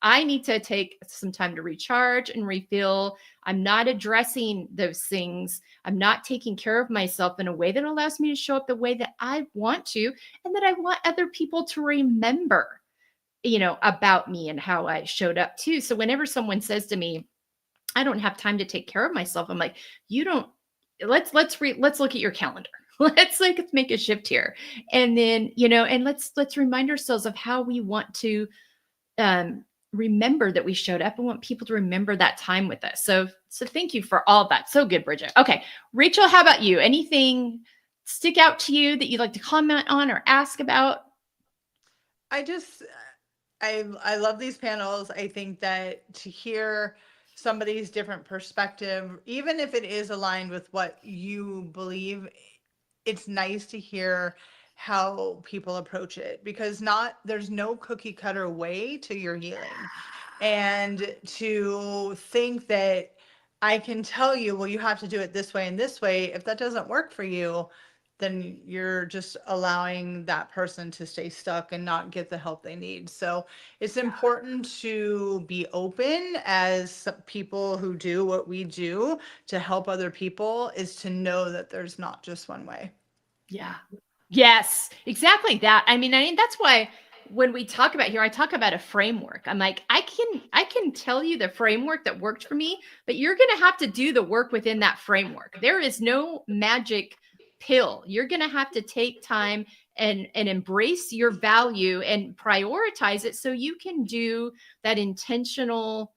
I need to take some time to recharge and refill. I'm not addressing those things. I'm not taking care of myself in a way that allows me to show up the way that I want to, and that I want other people to remember, about me and how I showed up too. So whenever someone says to me, I don't have time to take care of myself, I'm like, let's look at your calendar. Let's make a shift here. And then, and let's remind ourselves of how we want to remember that we showed up and want people to remember that time with us. So thank you for all of that. So good, Bridget. Okay. Rachel, how about you? Anything stick out to you that you'd like to comment on or ask about? I love these panels. I think that to hear somebody's different perspective, even if it is aligned with what you believe, it's nice to hear how people approach it, because there's no cookie cutter way to your healing. And to think that I can tell you, well, you have to do it this way and this way, if that doesn't work for you, then you're just allowing that person to stay stuck and not get the help they need. So it's important to be open as people who do what we do to help other people, is to know that there's not just one way. Yeah. Yes, exactly that. I mean, that's why when we talk about here, I talk about a framework. I'm like, I can tell you the framework that worked for me, but you're going to have to do the work within that framework. There is no magic pill. You're going to have to take time and embrace your value and prioritize it so you can do that intentional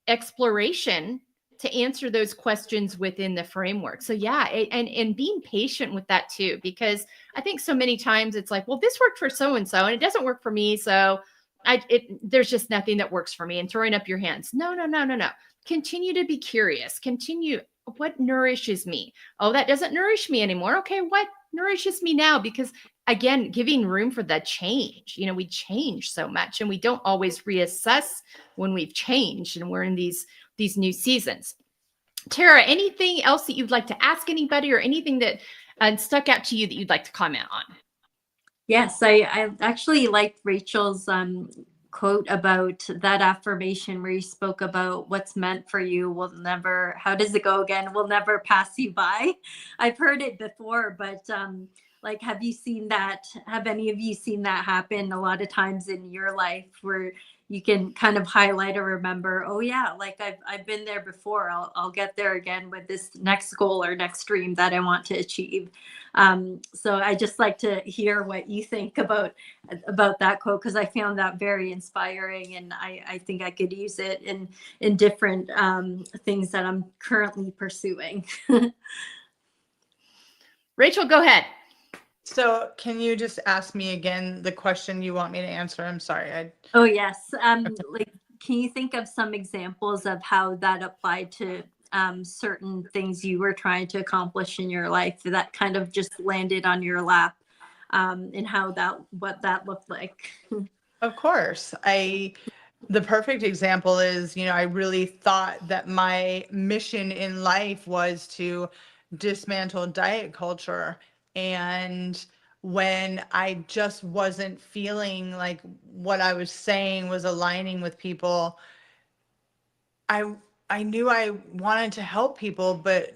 exploration to answer those questions within the framework. So yeah, and being patient with that too, because I think so many times it's like, well, this worked for so-and-so and it doesn't work for me. So there's just nothing that works for me, and throwing up your hands. No. Continue to be curious. Continue. What nourishes me? Oh, that doesn't nourish me anymore. Okay. What nourishes me now? Because again, giving room for the change, we change so much and we don't always reassess when we've changed and we're in these new seasons. Tara, anything else that you'd like to ask anybody, or anything that stuck out to you that you'd like to comment on? Yes, I actually liked Rachel's quote about that affirmation where you spoke about what's meant for you will never, how does it go again? Will never pass you by. I've heard it before, but have you seen that? Have any of you seen that happen a lot of times in your life, where you can kind of highlight or remember, oh yeah, I've been there before. I'll get there again with this next goal or next dream that I want to achieve. So I just like to hear what you think about that quote, because I found that very inspiring, and I think I could use it in different things that I'm currently pursuing. Rachel, go ahead. So can you just ask me again the question you want me to answer? I'm sorry. Oh, yes. Like, can you think of some examples of how that applied to certain things you were trying to accomplish in your life that kind of just landed on your lap, and what that looked like? Of course. The perfect example is, I really thought that my mission in life was to dismantle diet culture. And when I just wasn't feeling like what I was saying was aligning with people, I I knew I wanted to help people, but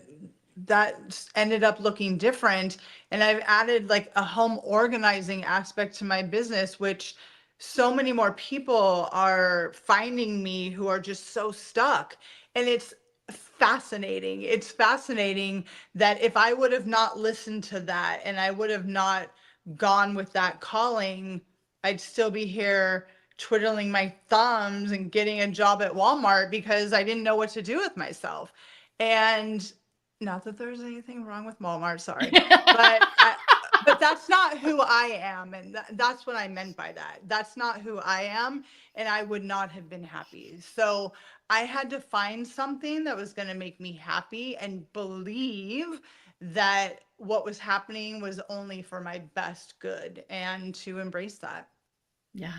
that ended up looking different. And I've added like a home organizing aspect to my business, which so many more people are finding me who are just so stuck. And it's fascinating. It's fascinating that if I would have not listened to that and I would have not gone with that calling, I'd still be here twiddling my thumbs and getting a job at Walmart because I didn't know what to do with myself. And not that there's anything wrong with Walmart, sorry, but that's not who I am, and that's what I meant by that. That's not who I am, and I would not have been happy. So I had to find something that was going to make me happy and believe that what was happening was only for my best good, and to embrace that. Yeah.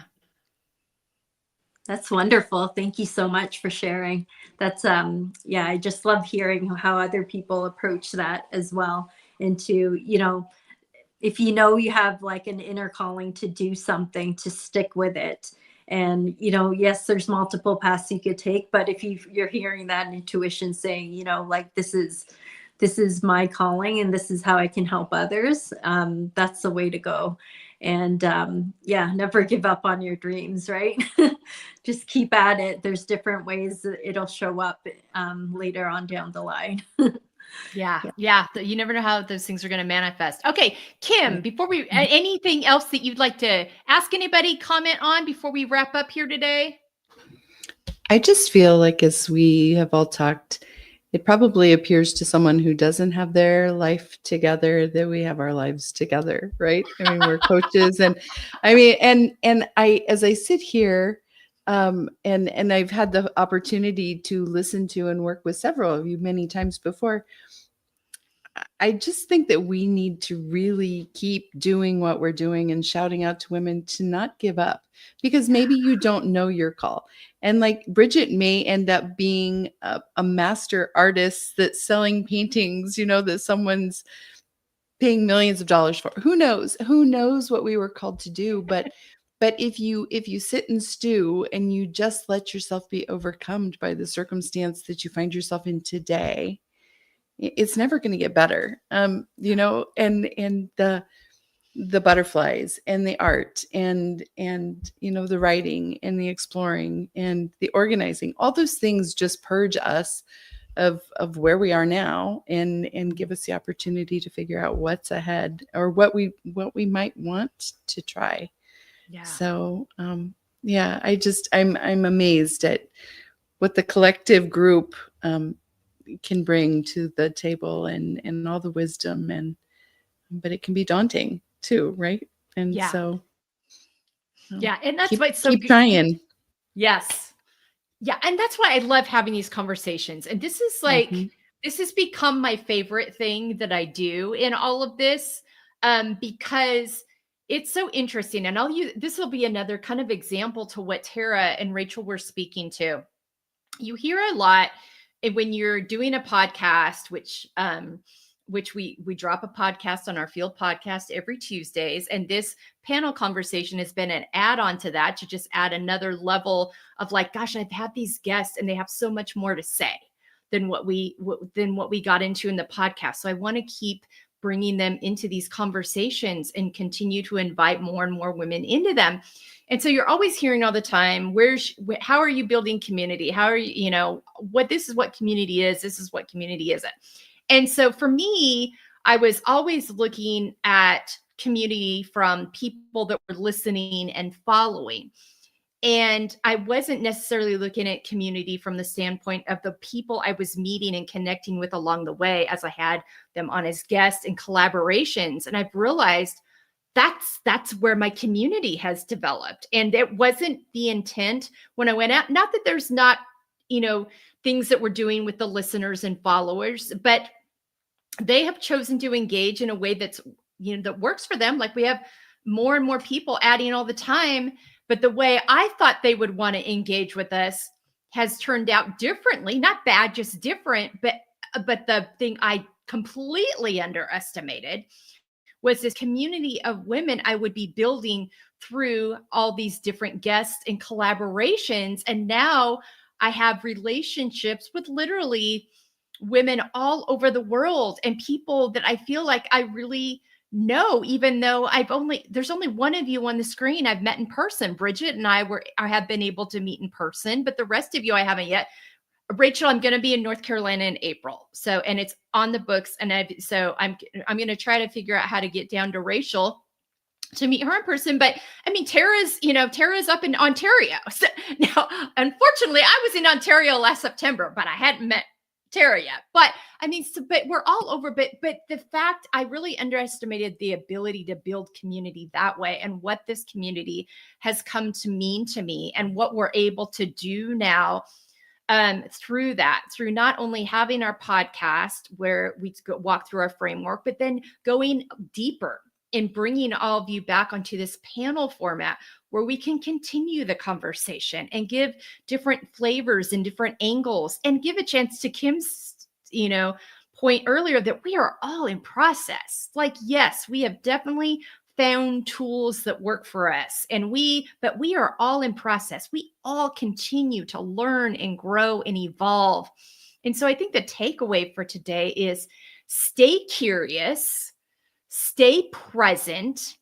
That's wonderful. Thank you so much for sharing. That's yeah, I just love hearing how other people approach that as well. And to, if you have like an inner calling to do something, to stick with it. And, yes, there's multiple paths you could take, but if you're hearing that intuition saying, like this is my calling and this is how I can help others, that's the way to go. And yeah, never give up on your dreams, right? Just keep at it. There's different ways that it'll show up later on down the line. Yeah. You never know how those things are going to manifest. Okay, Kim, before we, anything else that you'd like to ask anybody, comment on before we wrap up here today? I just feel like as we have all talked, it probably appears to someone who doesn't have their life together that we have our lives together, right? I mean, we're coaches, and I mean, and I, as I sit here, and I've had the opportunity to listen to and work with several of you many times before. I just think that we need to really keep doing what we're doing and shouting out to women to not give up, because maybe you don't know your call. And like Bridget may end up being a master artist that's selling paintings, that someone's paying millions of dollars for. Who knows what we were called to do. But if you sit and stew and you just let yourself be overcome by the circumstance that you find yourself in today, it's never going to get better. And the butterflies and the art and the writing and the exploring and the organizing, all those things just purge us of where we are now and give us the opportunity to figure out what's ahead or what we might want to try. Yeah. So yeah, I'm amazed at what the collective group can bring to the table and all the wisdom, but it can be daunting too, right? And so yeah, and that's why it's so keep trying. Yes. Yeah, and that's why I love having these conversations. And this is like this has become my favorite thing that I do in all of this, because it's so interesting. And this will be another kind of example to what Tara and Rachel were speaking to. You hear a lot when you're doing a podcast, which we drop a podcast on our F.E.E.L podcast every Tuesdays. And this panel conversation has been an add-on to that, to just add another level of like, gosh, I've had these guests and they have so much more to say than what we got into in the podcast. So I want to keep bringing them into these conversations and continue to invite more and more women into them. And so you're always hearing all the time, how are you building community? How are you, this is what community is. This is what community isn't. And so for me, I was always looking at community from people that were listening and following. And I wasn't necessarily looking at community from the standpoint of the people I was meeting and connecting with along the way as I had them on as guests and collaborations. And I've realized that's where my community has developed. And it wasn't the intent when I went out. Not that there's not, things that we're doing with the listeners and followers, but they have chosen to engage in a way that's, that works for them. Like we have more and more people adding all the time, but the way I thought they would want to engage with us has turned out differently. Not bad, just different. But the thing I completely underestimated was this community of women I would be building through all these different guests and collaborations. And now I have relationships with literally women all over the world and people that I feel like I really know, even though there's only one of you on the screen I've met in person. Bridget and I have been able to meet in person, but the rest of you I haven't yet. Rachel, I'm going to be in North Carolina in April. So, and it's on the books. And I'm going to try to figure out how to get down to Rachel to meet her in person. But I mean, Tara's up in Ontario. So now, unfortunately, I was in Ontario last September, but I hadn't met Tara yet. But I mean, but we're all over. But the fact I really underestimated the ability to build community that way, and what this community has come to mean to me, and what we're able to do now through not only having our podcast where we walk through our framework, but then going deeper and bringing all of you back onto this panel format where we can continue the conversation and give different flavors and different angles, and give a chance to Kim's, point earlier that we are all in process. Like, yes, we have definitely found tools that work for us, but we are all in process. We all continue to learn and grow and evolve. And so I think the takeaway for today is stay curious, stay present,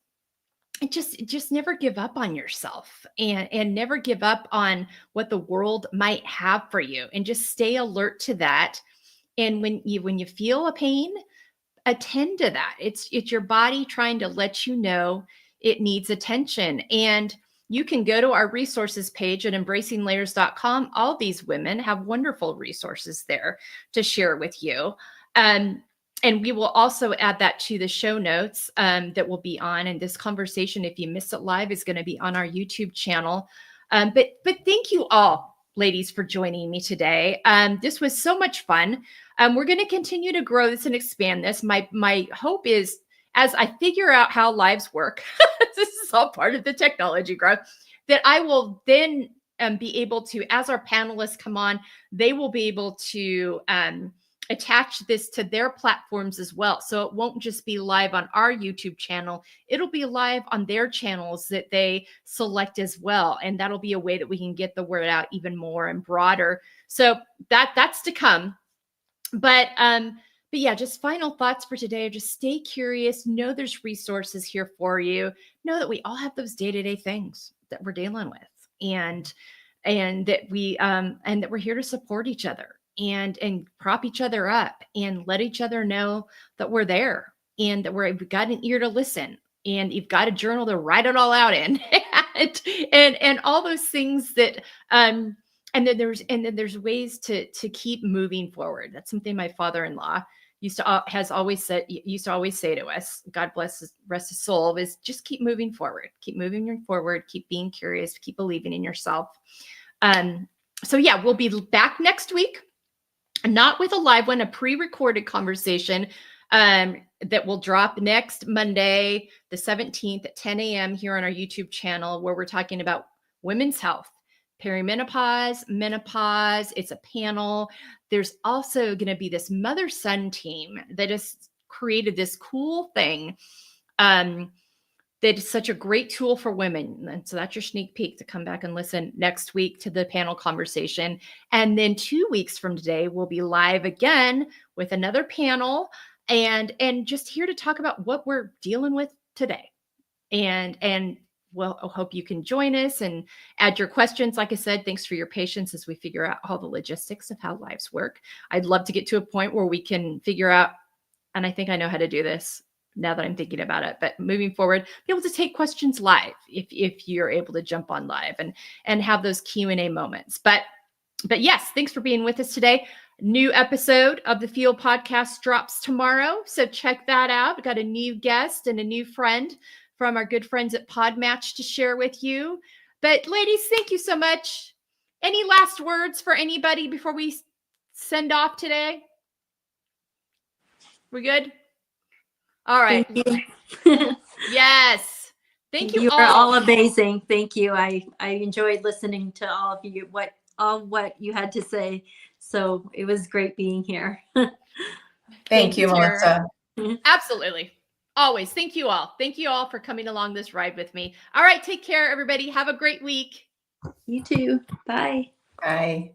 and just never give up on yourself, and never give up on what the world might have for you, and just stay alert to that. And when you feel a pain, attend to that. It's your body trying to let you know it needs attention. And you can go to our resources page at embracinglayers.com. All these women have wonderful resources there to share with you. And we will also add that to the show notes that will be on. And this conversation, if you miss it live, is going to be on our YouTube channel. But thank you all, ladies, for joining me today. This was so much fun. We're going to continue to grow this and expand this. My hope is, as I figure out how lives work, this is all part of the technology growth, that I will then be able to, as our panelists come on, they will be able to attach this to their platforms as well. So it won't just be live on our YouTube channel. It'll be live on their channels that they select as well. And that'll be a way that we can get the word out even more and broader. So that's to come. But yeah, just final thoughts for today. Just stay curious. Know there's resources here for you. Know that we all have those day-to-day things that we're dealing with, and that we're here to support each other and prop each other up and let each other know that we're there, and that we've got an ear to listen, and you've got a journal to write it all out in, and all those things that and then there's ways to keep moving forward. That's something my father-in-law used to always say to us, God rest his soul, is just keep moving forward, keep being curious, keep believing in yourself. So yeah, we'll be back next week, not with a live one, a pre-recorded conversation that will drop next Monday, the 17th at 10 a.m. here on our YouTube channel, where we're talking about women's health, perimenopause, menopause. It's a panel. There's also going to be this mother-son team that has created this cool thing that is such a great tool for women. And so that's your sneak peek to come back and listen next week to the panel conversation. And then 2 weeks from today, we'll be live again with another panel, and just here to talk about what we're dealing with today. And well, I hope you can join us and add your questions. Like I said, thanks for your patience as we figure out all the logistics of how lives work. I'd love to get to a point where we can figure out, and I think I know how to do this, now that I'm thinking about it. But moving forward, be able to take questions live if you're able to jump on live and have those Q&A moments. But yes, thanks for being with us today. New episode of the F.E.E.L podcast drops tomorrow, so check that out. We've got a new guest and a new friend from our good friends at Podmatch to share with you. But ladies, thank you so much. Any last words for anybody before we send off today? We're good? All right. Thank you. Yes. Thank you You are all. all amazing. Thank you. I enjoyed listening to all of you, what you had to say. So it was great being here. Thank you, Tara. Melissa. Absolutely. Always. Thank you all. Thank you all for coming along this ride with me. All right. Take care, everybody. Have a great week. You too. Bye. Bye.